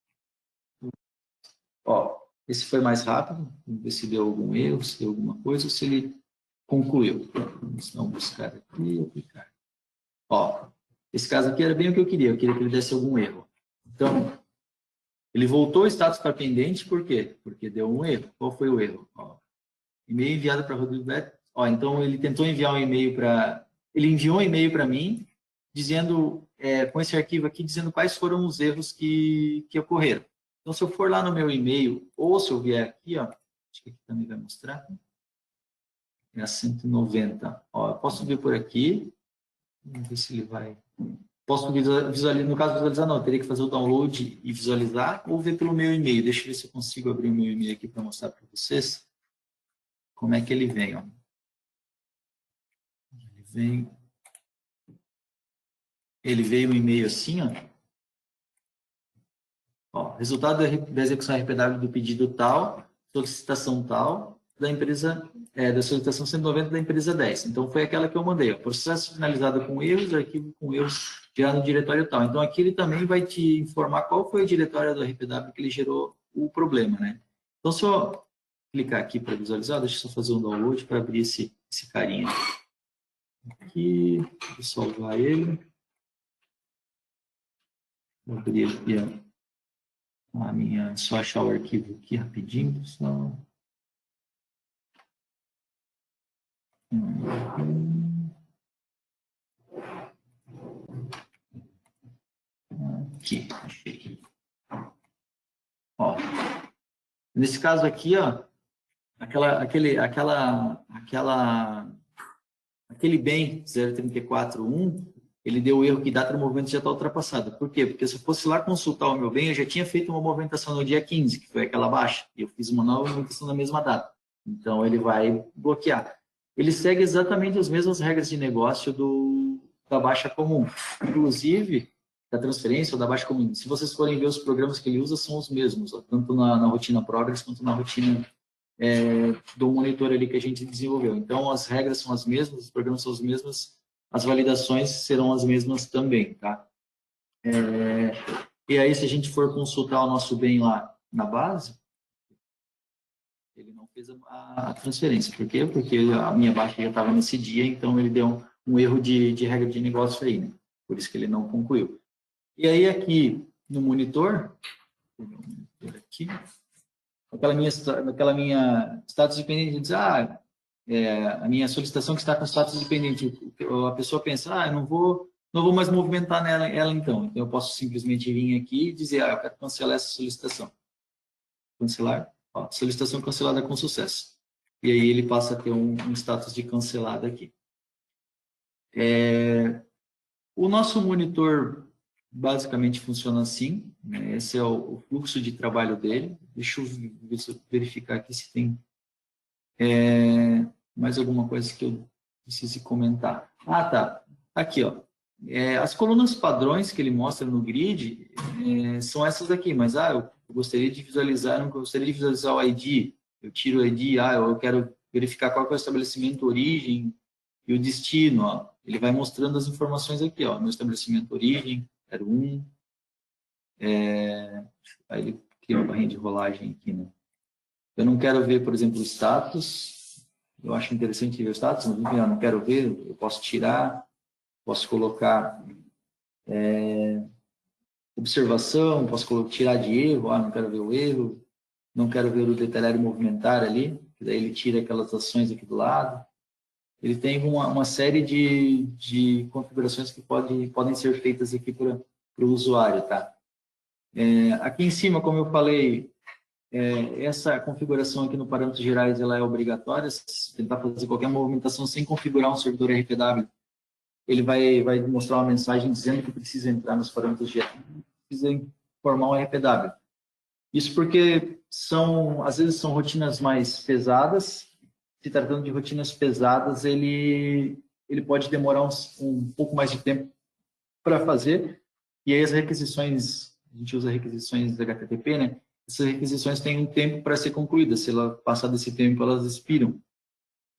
S1: Ó, esse foi mais rápido. Vamos ver se deu algum erro, se deu alguma coisa, ou se ele concluiu. Vamos buscar aqui, aplicar. Ó, esse caso aqui era bem o que eu queria que ele desse algum erro. Então, ele voltou o status para pendente, por quê? Porque deu um erro. Qual foi o erro? Ó, e-mail enviado para Rodrigo Beto. Ó, então, ele tentou enviar um e-mail para... Ele enviou um e-mail para mim, dizendo, com esse arquivo aqui, dizendo quais foram os erros que ocorreram. Então, se eu for lá no meu e-mail, ou se eu vier aqui, ó, acho que aqui também vai mostrar, é a 190. Ó, eu posso vir por aqui, vamos ver se ele vai... Posso visualizar, no caso visualizar não, eu teria que fazer o download e visualizar, ou ver pelo meu e-mail. Deixa eu ver se eu consigo abrir o meu e-mail aqui para mostrar para vocês como é que ele vem. Ó. Ele veio um e-mail assim, ó, resultado da execução RPW do pedido tal, solicitação tal, da empresa, da solicitação 190 da empresa 10. Então, foi aquela que eu mandei. Ó, processo finalizado com erros, arquivo com erros gerado no diretório tal. Então, aqui ele também vai te informar qual foi o diretório do RPW que ele gerou o problema, né? Então, se eu clicar aqui para visualizar, deixa eu só fazer um download para abrir esse carinha. Aqui, vou salvar ele. Vou abrir aqui a minha, só achar o arquivo aqui rapidinho, pessoal. Aqui, achei. Ó, nesse caso aqui, ó, aquele bem 0341, ele deu o erro que data do movimento já está ultrapassada. Por quê? Porque se eu fosse lá consultar o meu bem, eu já tinha feito uma movimentação no dia 15, que foi aquela baixa, e eu fiz uma nova movimentação na mesma data. Então, ele vai bloquear. Ele segue exatamente as mesmas regras de negócio da baixa comum. Inclusive, da transferência ou da baixa comum. Se vocês forem ver os programas que ele usa, são os mesmos, ó, tanto na rotina Progress quanto na rotina do monitor ali que a gente desenvolveu. Então, as regras são as mesmas, os programas são os mesmos, as validações serão as mesmas também, tá? E aí, se a gente for consultar o nosso bem lá na base, ele não fez a transferência. Por quê? Porque a minha baixa já estava nesse dia, então ele deu um erro de regra de negócio aí, né? Por isso que ele não concluiu. E aí, aqui no monitor, aqui, naquela minha status dependente, diz, a minha solicitação que está com status dependente, a pessoa pensa, eu não vou mais movimentar ela então. Então, eu posso simplesmente vir aqui e dizer, eu quero cancelar essa solicitação. Cancelar, solicitação cancelada com sucesso. E aí ele passa a ter um status de cancelada aqui. O nosso monitor basicamente funciona assim, né? Esse é o fluxo de trabalho dele. Deixa eu verificar aqui se tem mais alguma coisa que eu precise comentar. Tá. Aqui, ó. As colunas padrões que ele mostra no grid são essas aqui, mas eu gostaria de visualizar, não gostaria de visualizar o ID. Eu tiro o ID, eu quero verificar qual que é o estabelecimento origem e o destino, ó. Ele vai mostrando as informações aqui, ó. Meu estabelecimento origem, 01. Aí ele cria uma barrinha de rolagem aqui, né? Eu não quero ver, por exemplo, o status. Eu acho interessante ver o status, mas eu não quero ver, eu posso tirar, posso colocar observação, posso tirar de erro, não quero ver o erro, não quero ver o detalhar movimentar ali, daí ele tira aquelas ações aqui do lado. Ele tem uma série de configurações que podem ser feitas aqui para o usuário, tá? Aqui em cima, como eu falei, essa configuração aqui no parâmetros gerais ela é obrigatória. Se tentar fazer qualquer movimentação sem configurar um servidor RPW, ele vai mostrar uma mensagem dizendo que precisa entrar nos parâmetros gerais, precisa informar um RPW. Isso porque às vezes são rotinas mais pesadas. Se tratando de rotinas pesadas, ele pode demorar um pouco mais de tempo para fazer. E aí as requisições, a gente usa requisições HTTP, né? Essas requisições têm um tempo para ser concluídas. Se ela passar desse tempo, elas expiram.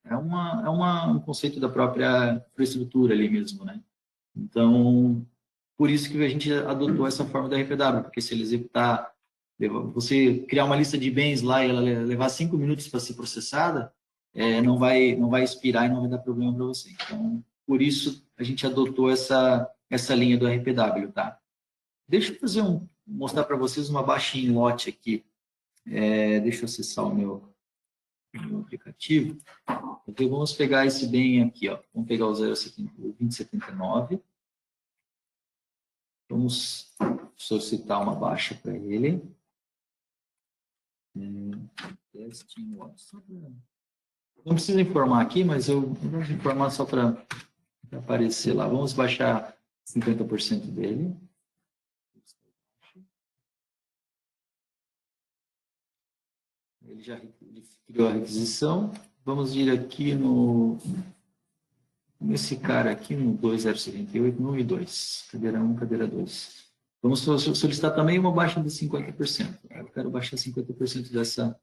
S1: É um conceito da própria infraestrutura ali mesmo, né? Então, por isso que a gente adotou essa forma da RPW, porque se ele executar, você criar uma lista de bens lá e ela levar 5 minutos para ser processada, não vai expirar e não vai dar problema para você. Então, por isso a gente adotou essa linha do RPW, tá? Deixa eu mostrar para vocês uma baixa em lote aqui. Deixa eu acessar o meu aplicativo. Então, vamos pegar esse bem aqui, ó. Vamos pegar o 2079. Vamos solicitar uma baixa para ele. Não precisa informar aqui, mas eu vou informar só para aparecer lá. Vamos baixar 50% dele. Ele já criou a requisição. Vamos ir aqui nesse cara aqui, no 2078, no I2. Cadeira 1, cadeira 2. Vamos solicitar também uma baixa de 50%. Eu quero baixar 50% dessa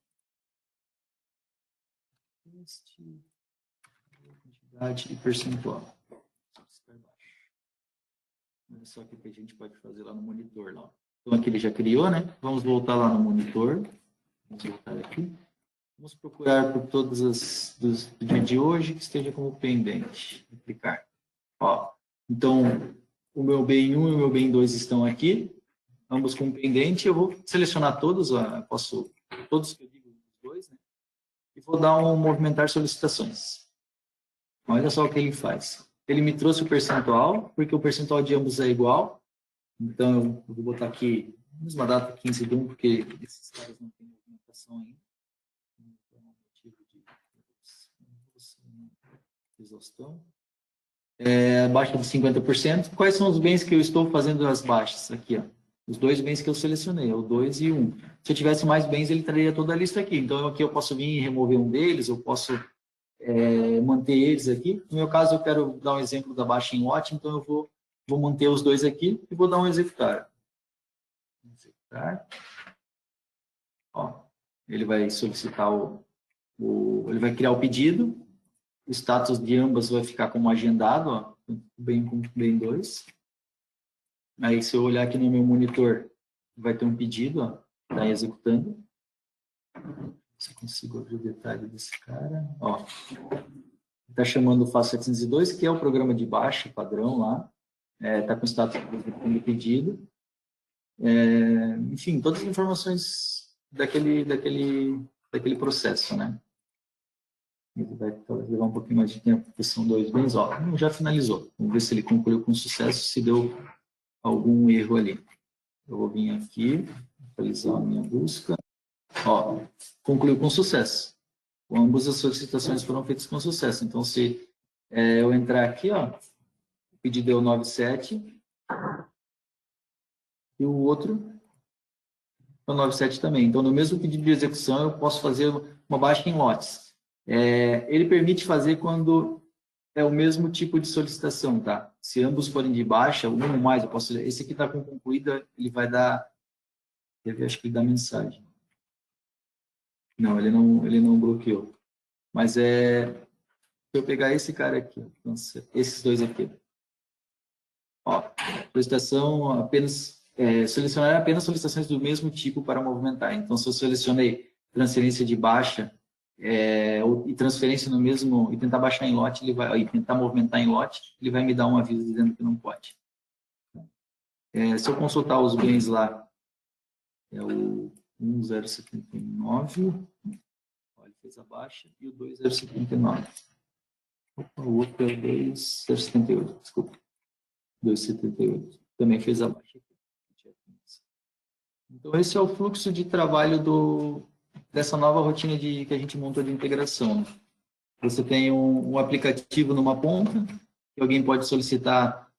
S1: quantidade de percentual. Olha só o que a gente pode fazer lá no monitor. Lá. Então, aqui ele já criou, né? Vamos voltar lá no monitor. Vamos voltar aqui. Vamos procurar por todas as do dia de hoje que esteja como pendente. Aplicar. Então, o meu B1 e o meu B2 estão aqui, ambos com pendente. Eu vou selecionar todos, todos que eu digo os dois, né? E vou dar um movimentar solicitações. Olha só o que ele faz. Ele me trouxe o percentual, porque o percentual de ambos é igual. Então, eu vou botar aqui, mesma data, 15 de 1, porque esses caras não têm movimentação ainda. Exaustão. Baixa de 50%. Quais são os bens que eu estou fazendo as baixas? Aqui, ó. Os dois bens que eu selecionei, o 2 e 1. Se eu tivesse mais bens, ele traria toda a lista aqui. Então, aqui eu posso vir e remover um deles, eu posso manter eles aqui. No meu caso, eu quero dar um exemplo da baixa em lote, então eu vou manter os dois aqui e vou dar um executar. Ele vai solicitar ele vai criar o pedido. O status de ambas vai ficar como agendado, ó, bem com bem 2. Aí, se eu olhar aqui no meu monitor, vai ter um pedido, ó, está executando. Se eu consigo abrir o detalhe desse cara, ó. Está chamando o FAS702, que é o programa de baixa padrão lá. Está com o status de pedido. Enfim, todas as informações daquele processo, né? Ele vai levar um pouquinho mais de tempo, porque são 2 bens. Ó, já finalizou. Vamos ver se ele concluiu com sucesso, se deu algum erro ali. Eu vou vir aqui, atualizar a minha busca. Ó, concluiu com sucesso. Ambas as solicitações foram feitas com sucesso. Então, se eu entrar aqui, ó, o pedido deu 97 e o outro é o 97 também. Então, no mesmo pedido de execução, eu posso fazer uma baixa em lotes. Ele permite fazer quando é o mesmo tipo de solicitação, tá? Se ambos forem de baixa, um ou mais, eu posso... Esse aqui está com concluída, ele vai dar... Acho que ele dá mensagem. Não, ele não bloqueou. Mas se eu pegar esse cara aqui, esses dois aqui, ó, solicitação apenas, selecionar apenas solicitações do mesmo tipo para movimentar. Então, se eu selecionei transferência de baixa e transferência no mesmo, e tentar baixar em lote, e tentar movimentar em lote, ele vai me dar um aviso dizendo que não pode. Se eu consultar os bens lá, é o 1079, ele fez a baixa, e o 2079. O outro é o 2078, desculpa. 278. Também fez a baixa. Então, esse é o fluxo de trabalho dessa nova rotina que a gente montou de integração. Você tem um aplicativo numa ponta, que alguém pode solicitar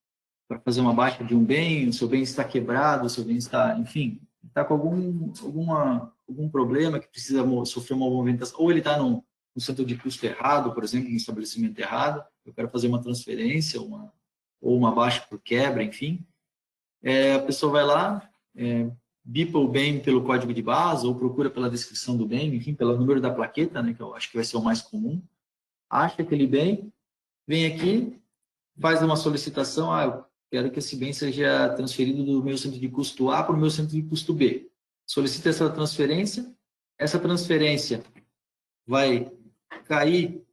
S1: para fazer uma baixa de um bem, o seu bem está quebrado, o seu bem está, enfim, está com algum problema que precisa sofrer uma movimentação, ou ele está no centro de custo errado, por exemplo, no estabelecimento errado, eu quero fazer uma transferência, ou uma baixa por quebra, enfim. A pessoa vai lá, bipa o bem pelo código de base, ou procura pela descrição do bem, enfim, pelo número da plaqueta, né, que eu acho que vai ser o mais comum, acha aquele bem, vem aqui, faz uma solicitação, eu quero que esse bem seja transferido do meu centro de custo A para o meu centro de custo B. Solicita essa transferência vai cair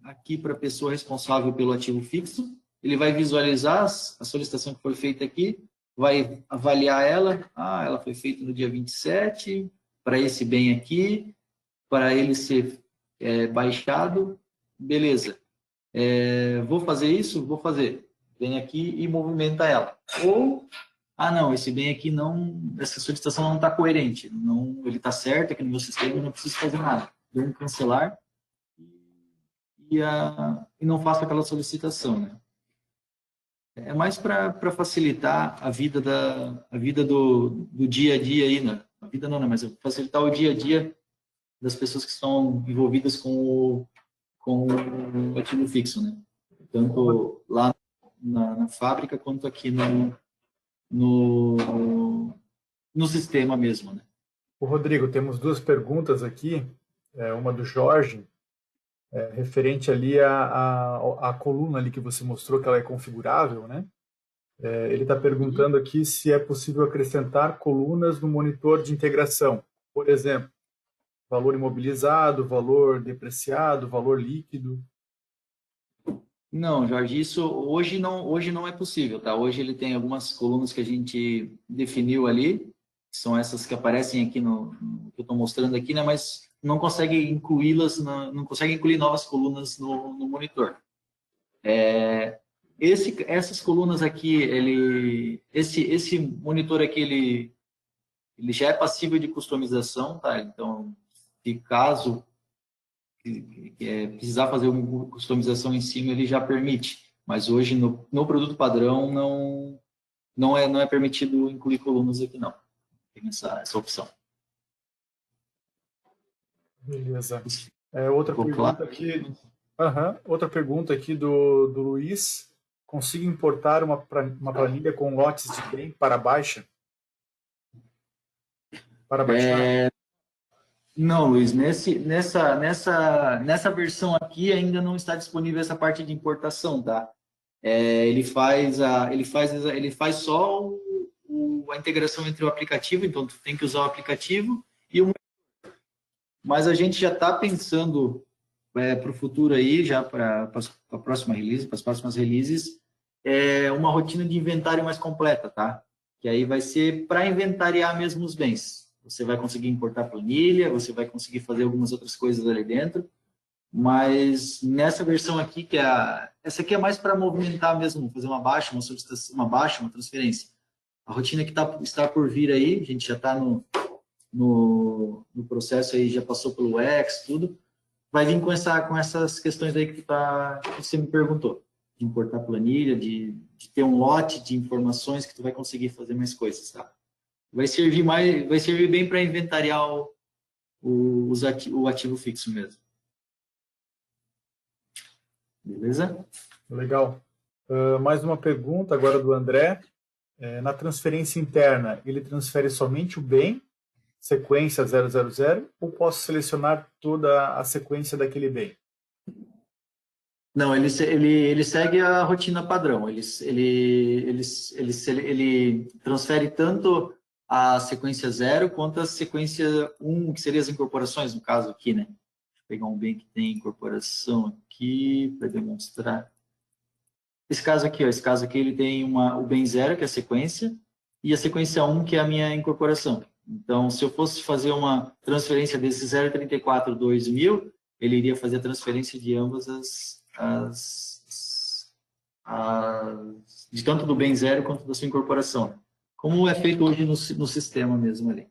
S1: aqui para a pessoa responsável pelo ativo fixo, ele vai visualizar a solicitação que foi feita aqui, vai avaliar ela, ela foi feita no dia 27, para esse bem aqui, para ele ser baixado, beleza. Vou fazer isso? Vou fazer. Vem aqui e movimenta ela. Ou, não, esse bem aqui essa solicitação não está coerente, ele está certo aqui no meu sistema, eu não preciso fazer nada. Dou um cancelar e não faço aquela solicitação, né? É mais para facilitar a vida do dia a dia aí, né? A vida não, né? Mas facilitar o dia a dia das pessoas que estão envolvidas com o ativo fixo, né? Tanto lá na fábrica quanto aqui no sistema mesmo, né?
S3: O Rodrigo, temos 2 perguntas aqui, uma do Jorge, referente ali à coluna ali que você mostrou que ela é configurável, né? Ele está perguntando aqui se é possível acrescentar colunas no monitor de integração. Por exemplo, valor imobilizado, valor depreciado, valor líquido.
S1: Não, Jorge, isso hoje não é possível, tá? Hoje ele tem algumas colunas que a gente definiu ali, que são essas que aparecem aqui no que eu estou mostrando aqui, né? Mas não consegue incluí-las, não consegue incluir novas colunas no monitor. Essas colunas aqui, esse monitor aqui, ele já é passível de customização, tá? Então, se caso precisar fazer uma customização em cima, ele já permite. Mas hoje, no produto padrão, não é permitido incluir colunas aqui, não. Tem essa opção.
S3: Beleza. Outra pergunta aqui do Luiz. Consigo importar uma planilha com lotes de bem para baixa? Para baixar?
S1: Não, Luiz, nessa versão aqui ainda não está disponível essa parte de importação, tá? Ele faz só a integração entre o aplicativo, então tu tem que usar o aplicativo e o... Mas a gente já está pensando para o futuro aí, já para a próxima release, para as próximas releases, uma rotina de inventário mais completa, tá? Que aí vai ser para inventariar mesmo os bens. você vai conseguir importar planilha, você vai conseguir fazer algumas outras coisas ali dentro, mas nessa versão aqui, essa aqui é mais para movimentar mesmo, fazer uma baixa, uma solicitação, uma transferência. A rotina que está por vir aí, a gente já está no processo aí, já passou pelo X, tudo, vai vir com essas questões aí que você me perguntou, de importar planilha, de ter um lote de informações que tu vai conseguir fazer mais coisas, tá? Vai servir bem para inventariar o ativo fixo mesmo. Beleza?
S3: Legal. Mais uma pergunta agora do André. Na transferência interna, ele transfere somente o bem, sequência 000, ou posso selecionar toda a sequência daquele bem?
S1: Não, ele segue a rotina padrão. Ele transfere tanto a sequência 0 quanto a sequência 1, que seriam as incorporações, no caso aqui, né? Deixa eu pegar um bem que tem incorporação aqui para demonstrar. Esse caso aqui, ele tem o bem 0, que é a sequência, e a sequência 1, que é a minha incorporação. Então, se eu fosse fazer uma transferência desse 0342000, ele iria fazer a transferência de ambas de tanto do bem 0 quanto da sua incorporação. Como é feito hoje no sistema mesmo ali.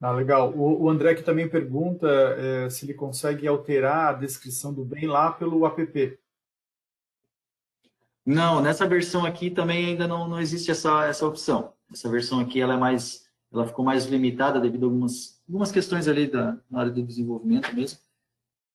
S3: Legal. O André aqui também pergunta se ele consegue alterar a descrição do bem lá pelo app.
S1: Não, nessa versão aqui também ainda não existe essa opção. Essa versão aqui ela ficou mais limitada devido a algumas questões ali na área do desenvolvimento mesmo.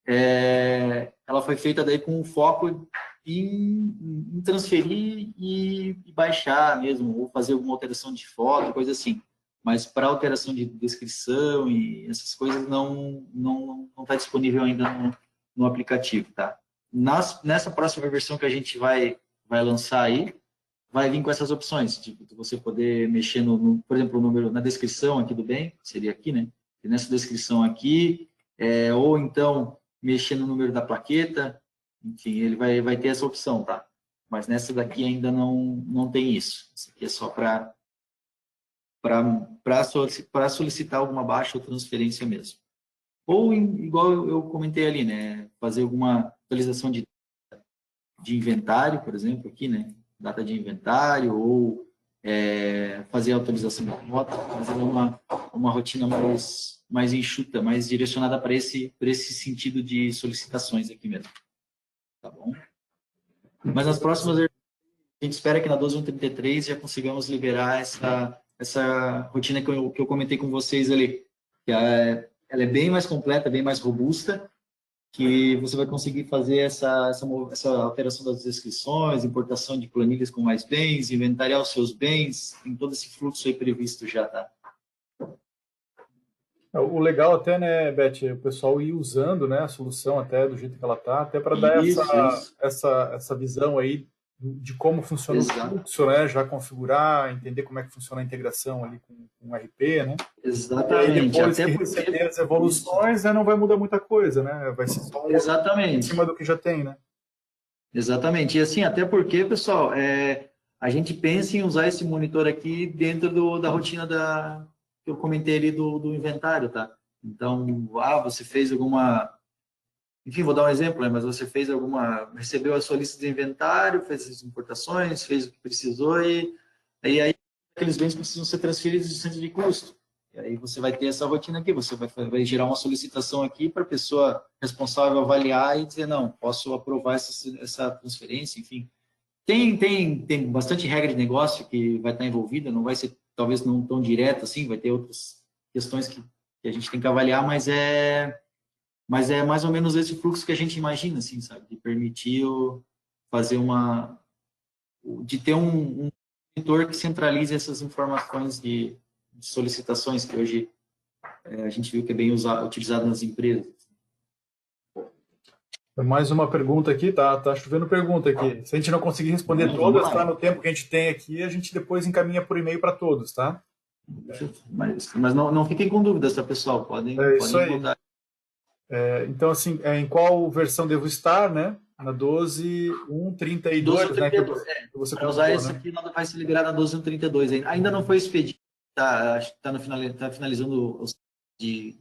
S1: Ela foi feita daí com foco em transferir e baixar mesmo, ou fazer alguma alteração de foto, coisa assim. Mas para alteração de descrição e essas coisas não está disponível ainda no aplicativo, tá? Nessa próxima versão que a gente vai lançar aí, vai vir com essas opções, de você poder mexer por exemplo, o número na descrição aqui do bem, seria aqui, né? E nessa descrição aqui, ou então mexer no número da plaqueta, enfim, ele vai ter essa opção, tá? Mas nessa daqui ainda não tem isso. Isso aqui é só para solicitar alguma baixa ou transferência mesmo. Ou, igual eu comentei ali, né? Fazer alguma atualização de inventário, por exemplo, aqui, né? Data de inventário, ou fazer a atualização da rota, fazer uma rotina mais enxuta, mais direcionada para esse sentido de solicitações aqui mesmo. Tá bom? Mas nas próximas, a gente espera que na 12.133 já consigamos liberar essa rotina que eu comentei com vocês ali. Que ela é bem mais completa, bem mais robusta, que você vai conseguir fazer essa alteração das descrições, importação de planilhas com mais bens, inventariar os seus bens, tem todo esse fluxo aí previsto já, tá?
S3: O legal até, né, Beth, o pessoal ir usando, né, a solução até do jeito que ela tá, até para dar essa visão aí de como funciona o fluxo, né, já configurar, entender como é que funciona a integração ali com o RP, né?
S1: Exatamente.
S3: E aí depois que receber as evoluções, não vai mudar muita coisa, né? Vai ser só em cima do que já tem, né?
S1: Exatamente. E assim, até porque, pessoal, a gente pensa em usar esse monitor aqui dentro da rotina que eu comentei ali do inventário, tá? Então, você fez alguma... Enfim, vou dar um exemplo, né? Mas você recebeu a sua lista de inventário, fez as importações, fez o que precisou e aí aqueles bens precisam ser transferidos de centro de custo. E aí você vai ter essa rotina aqui, você vai gerar uma solicitação aqui para a pessoa responsável avaliar e dizer, não, posso aprovar essa transferência, enfim. Tem bastante regra de negócio que vai estar envolvida, não vai ser talvez não tão direto assim, vai ter outras questões que a gente tem que avaliar, mas é mais ou menos esse fluxo que a gente imagina, assim, sabe? De permitir fazer de ter um monitor que centralize essas informações de solicitações que hoje a gente viu que é bem utilizado nas empresas.
S3: Mais uma pergunta aqui, tá chovendo pergunta aqui. Se a gente não conseguir responder todas, tá no tempo que a gente tem aqui, a gente depois encaminha por e-mail para todos, tá?
S1: Mas não fiquem com dúvidas, tá, pessoal? Podem
S3: mandar. Então, assim, em qual versão devo estar, né? na 12.1.32, né, que
S1: 12.1.32,
S3: você
S1: para usar
S3: comentou,
S1: essa
S3: né?
S1: aqui, ela vai se liberar na 12.1.32. Ainda não foi expedido, tá, acho que está tá finalizando os de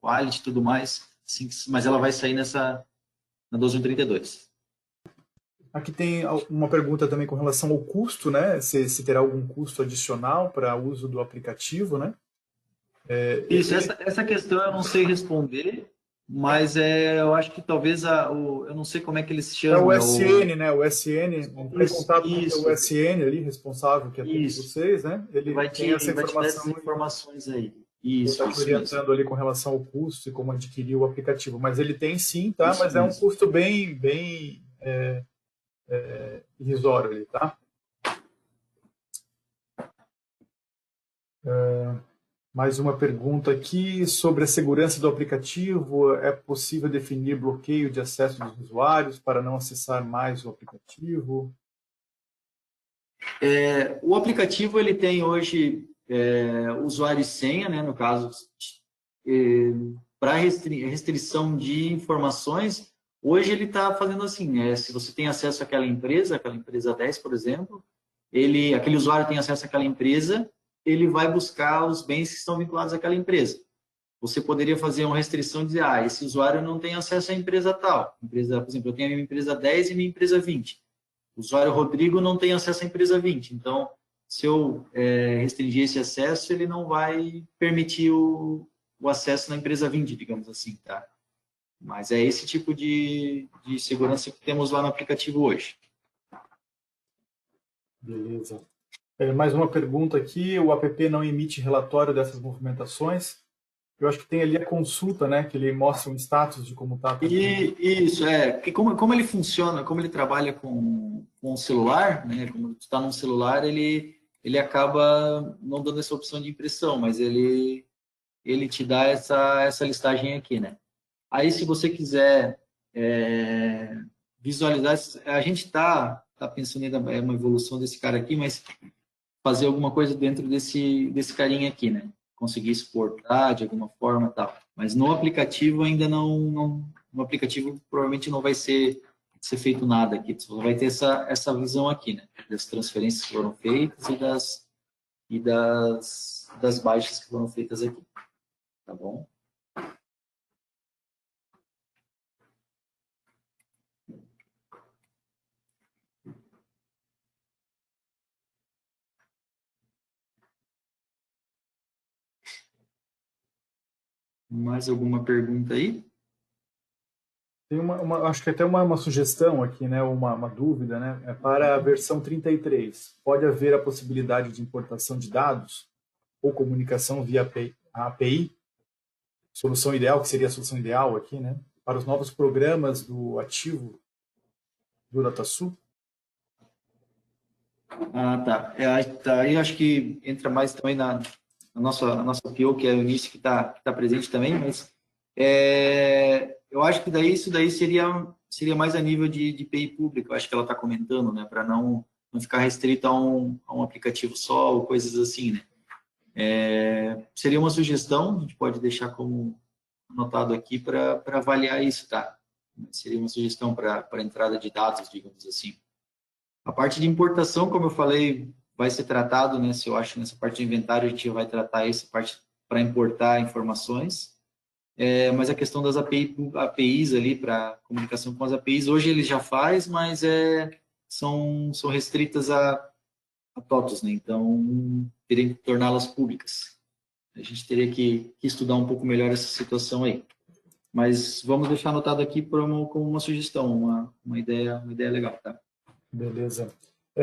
S1: quality e tudo mais, assim, mas ela vai sair na 12.1.32.
S3: Aqui tem uma pergunta também com relação ao custo, né? Se terá algum custo adicional para uso do aplicativo, né?
S1: Isso, essa questão eu não sei responder, mas eu acho que talvez eu não sei como é que eles
S3: É o
S1: chamam,
S3: SN, né? O SN, entrar em contato com o seu
S1: isso,
S3: SN ali, responsável, que atende
S1: isso.
S3: vocês, né? Ele tem essa
S1: Vai te dar essas
S3: informação
S1: informações aí.
S3: e está te
S1: Isso mesmo.
S3: orientando ali com relação ao custo e como adquirir o aplicativo. Mas ele tem sim, tá?
S1: Isso
S3: Mas é um
S1: mesmo.
S3: custo bem irrisório ali, tá? Mais uma pergunta aqui sobre a segurança do aplicativo. É possível definir bloqueio de acesso dos usuários para não acessar mais o aplicativo?
S1: O aplicativo ele tem hoje usuário e senha, né, no caso, para restrição de informações, hoje ele está fazendo assim, se você tem acesso àquela empresa 10, por exemplo, aquele usuário tem acesso àquela empresa, ele vai buscar os bens que estão vinculados àquela empresa. Você poderia fazer uma restrição e dizer, esse usuário não tem acesso à empresa tal. Empresa, por exemplo, eu tenho a minha empresa 10 e minha empresa 20. O usuário Rodrigo não tem acesso à empresa 20. Então, se eu restringir esse acesso, ele não vai permitir o acesso na empresa 20, digamos assim, tá? Mas é esse tipo de segurança que temos lá no aplicativo hoje.
S3: Beleza. Mais uma pergunta aqui. O app não emite relatório dessas movimentações? Eu acho que tem ali a consulta, né? Que ele mostra um status de como está.
S1: Isso, porque como ele funciona, como ele trabalha com o celular, né? Como está num celular, ele acaba não dando essa opção de impressão, mas ele te dá essa listagem aqui, né? Aí, se você quiser visualizar, a gente tá pensando em uma evolução desse cara aqui, mas fazer alguma coisa dentro desse carinha aqui, né? Conseguir exportar de alguma forma, tal. Mas no aplicativo ainda não no aplicativo provavelmente não vai ser feito nada aqui. Você vai ter essa visão aqui, né? Das transferências que foram feitas e das baixas que foram feitas aqui, tá bom? Mais alguma pergunta aí?
S3: Tem acho que até uma sugestão aqui, né? Uma dúvida, né? É para a versão 33. Pode haver a possibilidade de importação de dados ou comunicação via API? Solução ideal, que seria a solução ideal aqui, né? Para os novos programas do ativo do DataSul?
S1: Tá. Aí eu acho que entra mais também na nossa PO, que é o início que tá presente também, mas eu acho que isso daí seria mais a nível de API público, eu acho que ela está comentando, né, para não ficar restrito a um aplicativo só ou coisas assim, né. Seria uma sugestão, a gente pode deixar como anotado aqui para avaliar isso, tá? Seria uma sugestão para entrada de dados, digamos assim. A parte de importação, como eu falei, vai ser tratado, né? Se eu acho nessa parte de inventário, a gente vai tratar essa parte para importar informações. Mas a questão das APIs ali, para comunicação com as APIs, hoje ele já faz, mas são restritas a TOTOS, né? Então, teria que torná-las públicas. A gente teria que estudar um pouco melhor essa situação aí. Mas vamos deixar anotado aqui como uma sugestão, uma ideia legal, tá?
S3: Beleza.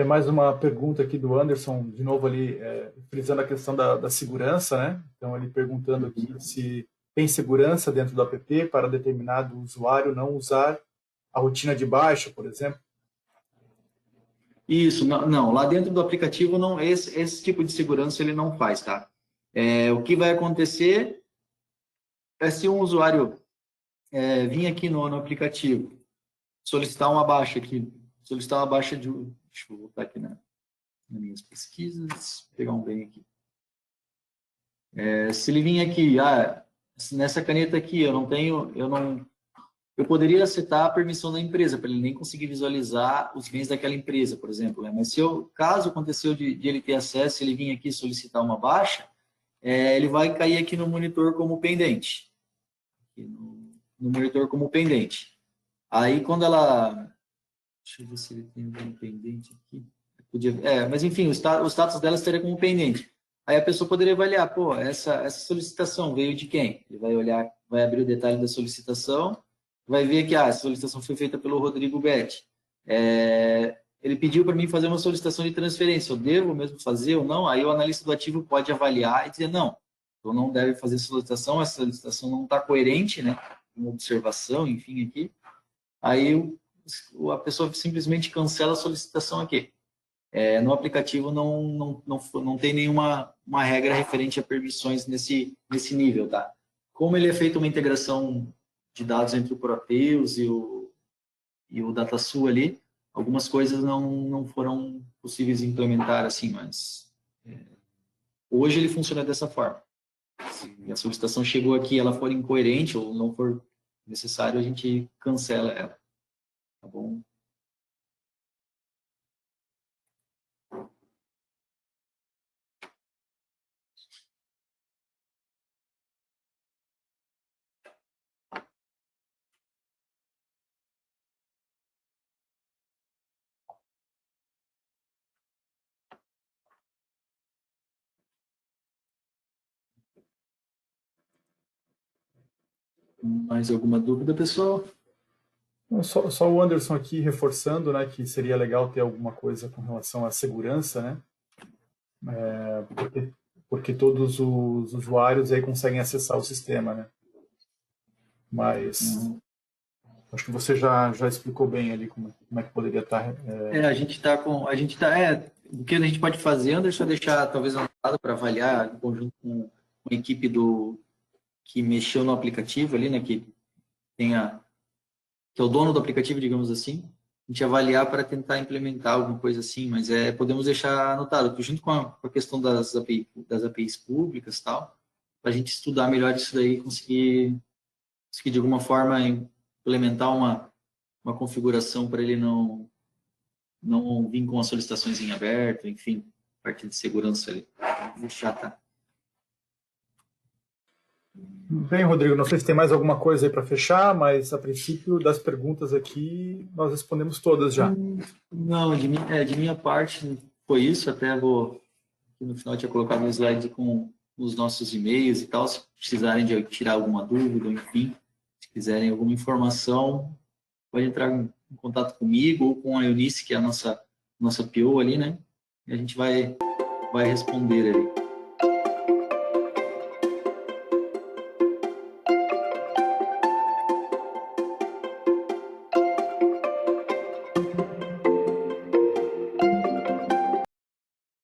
S3: Mais uma pergunta aqui do Anderson, de novo ali, frisando a questão da segurança, né? Então, ele perguntando aqui se tem segurança dentro do app para determinado usuário não usar a rotina de baixa, por exemplo?
S1: Isso, não, lá dentro do aplicativo, não, esse tipo de segurança ele não faz, tá? O que vai acontecer é se um usuário vir aqui no aplicativo, solicitar uma baixa aqui, deixa eu voltar aqui nas minhas pesquisas, pegar um bem aqui. Se ele vir aqui, nessa caneta aqui, eu não eu poderia setar a permissão da empresa, para ele nem conseguir visualizar os bens daquela empresa, por exemplo, né? Mas caso aconteceu de ele ter acesso, ele vir aqui solicitar uma baixa, ele vai cair aqui no monitor como pendente. Aqui no monitor como pendente. Aí, quando ela... Deixa eu ver se ele tem algum pendente aqui. Mas, enfim, o status dela estaria como pendente. Aí a pessoa poderia avaliar, pô, essa solicitação veio de quem? Ele vai olhar, vai abrir o detalhe da solicitação, vai ver que essa solicitação foi feita pelo Rodrigo Betti. Ele pediu para mim fazer uma solicitação de transferência. Eu devo mesmo fazer ou não? Aí o analista do ativo pode avaliar e dizer, não, eu não deve fazer solicitação, essa solicitação não está coerente, né? Uma observação, enfim, aqui. Aí a pessoa simplesmente cancela a solicitação aqui. No aplicativo não tem nenhuma regra referente a permissões nesse nível, tá? Como ele é feito uma integração de dados entre o Proteus e o DataSul ali, algumas coisas não foram possíveis de implementar assim, mas hoje ele funciona dessa forma. Se a solicitação chegou aqui, ela for incoerente ou não for necessário, a gente cancela ela, tá bom? Mais alguma dúvida, pessoal?
S3: Só o Anderson aqui reforçando, né, que seria legal ter alguma coisa com relação à segurança, né? Porque todos os usuários aí conseguem acessar o sistema, né? Mas acho que você já explicou bem ali como é que poderia estar.
S1: O que a gente pode fazer, Anderson, é deixar talvez anotado para avaliar em conjunto com a equipe que mexeu no aplicativo ali, né, que é o dono do aplicativo, digamos assim, a gente avaliar para tentar implementar alguma coisa assim, mas podemos deixar anotado, junto com a questão das APIs públicas e tal, para a gente estudar melhor isso daí e conseguir de alguma forma implementar uma configuração para ele não vir com as solicitações em aberto, enfim, parte de segurança ali. Vou deixar, tá?
S3: Bem, Rodrigo, não sei se tem mais alguma coisa aí para fechar, mas a princípio das perguntas aqui nós respondemos todas já.
S1: Não, de minha parte foi isso. Até no final tinha colocado um slide com os nossos e-mails e tal, se precisarem de tirar alguma dúvida, enfim, se quiserem alguma informação, pode entrar em contato comigo ou com a Eunice, que é a nossa PO ali, né? E a gente vai responder ali.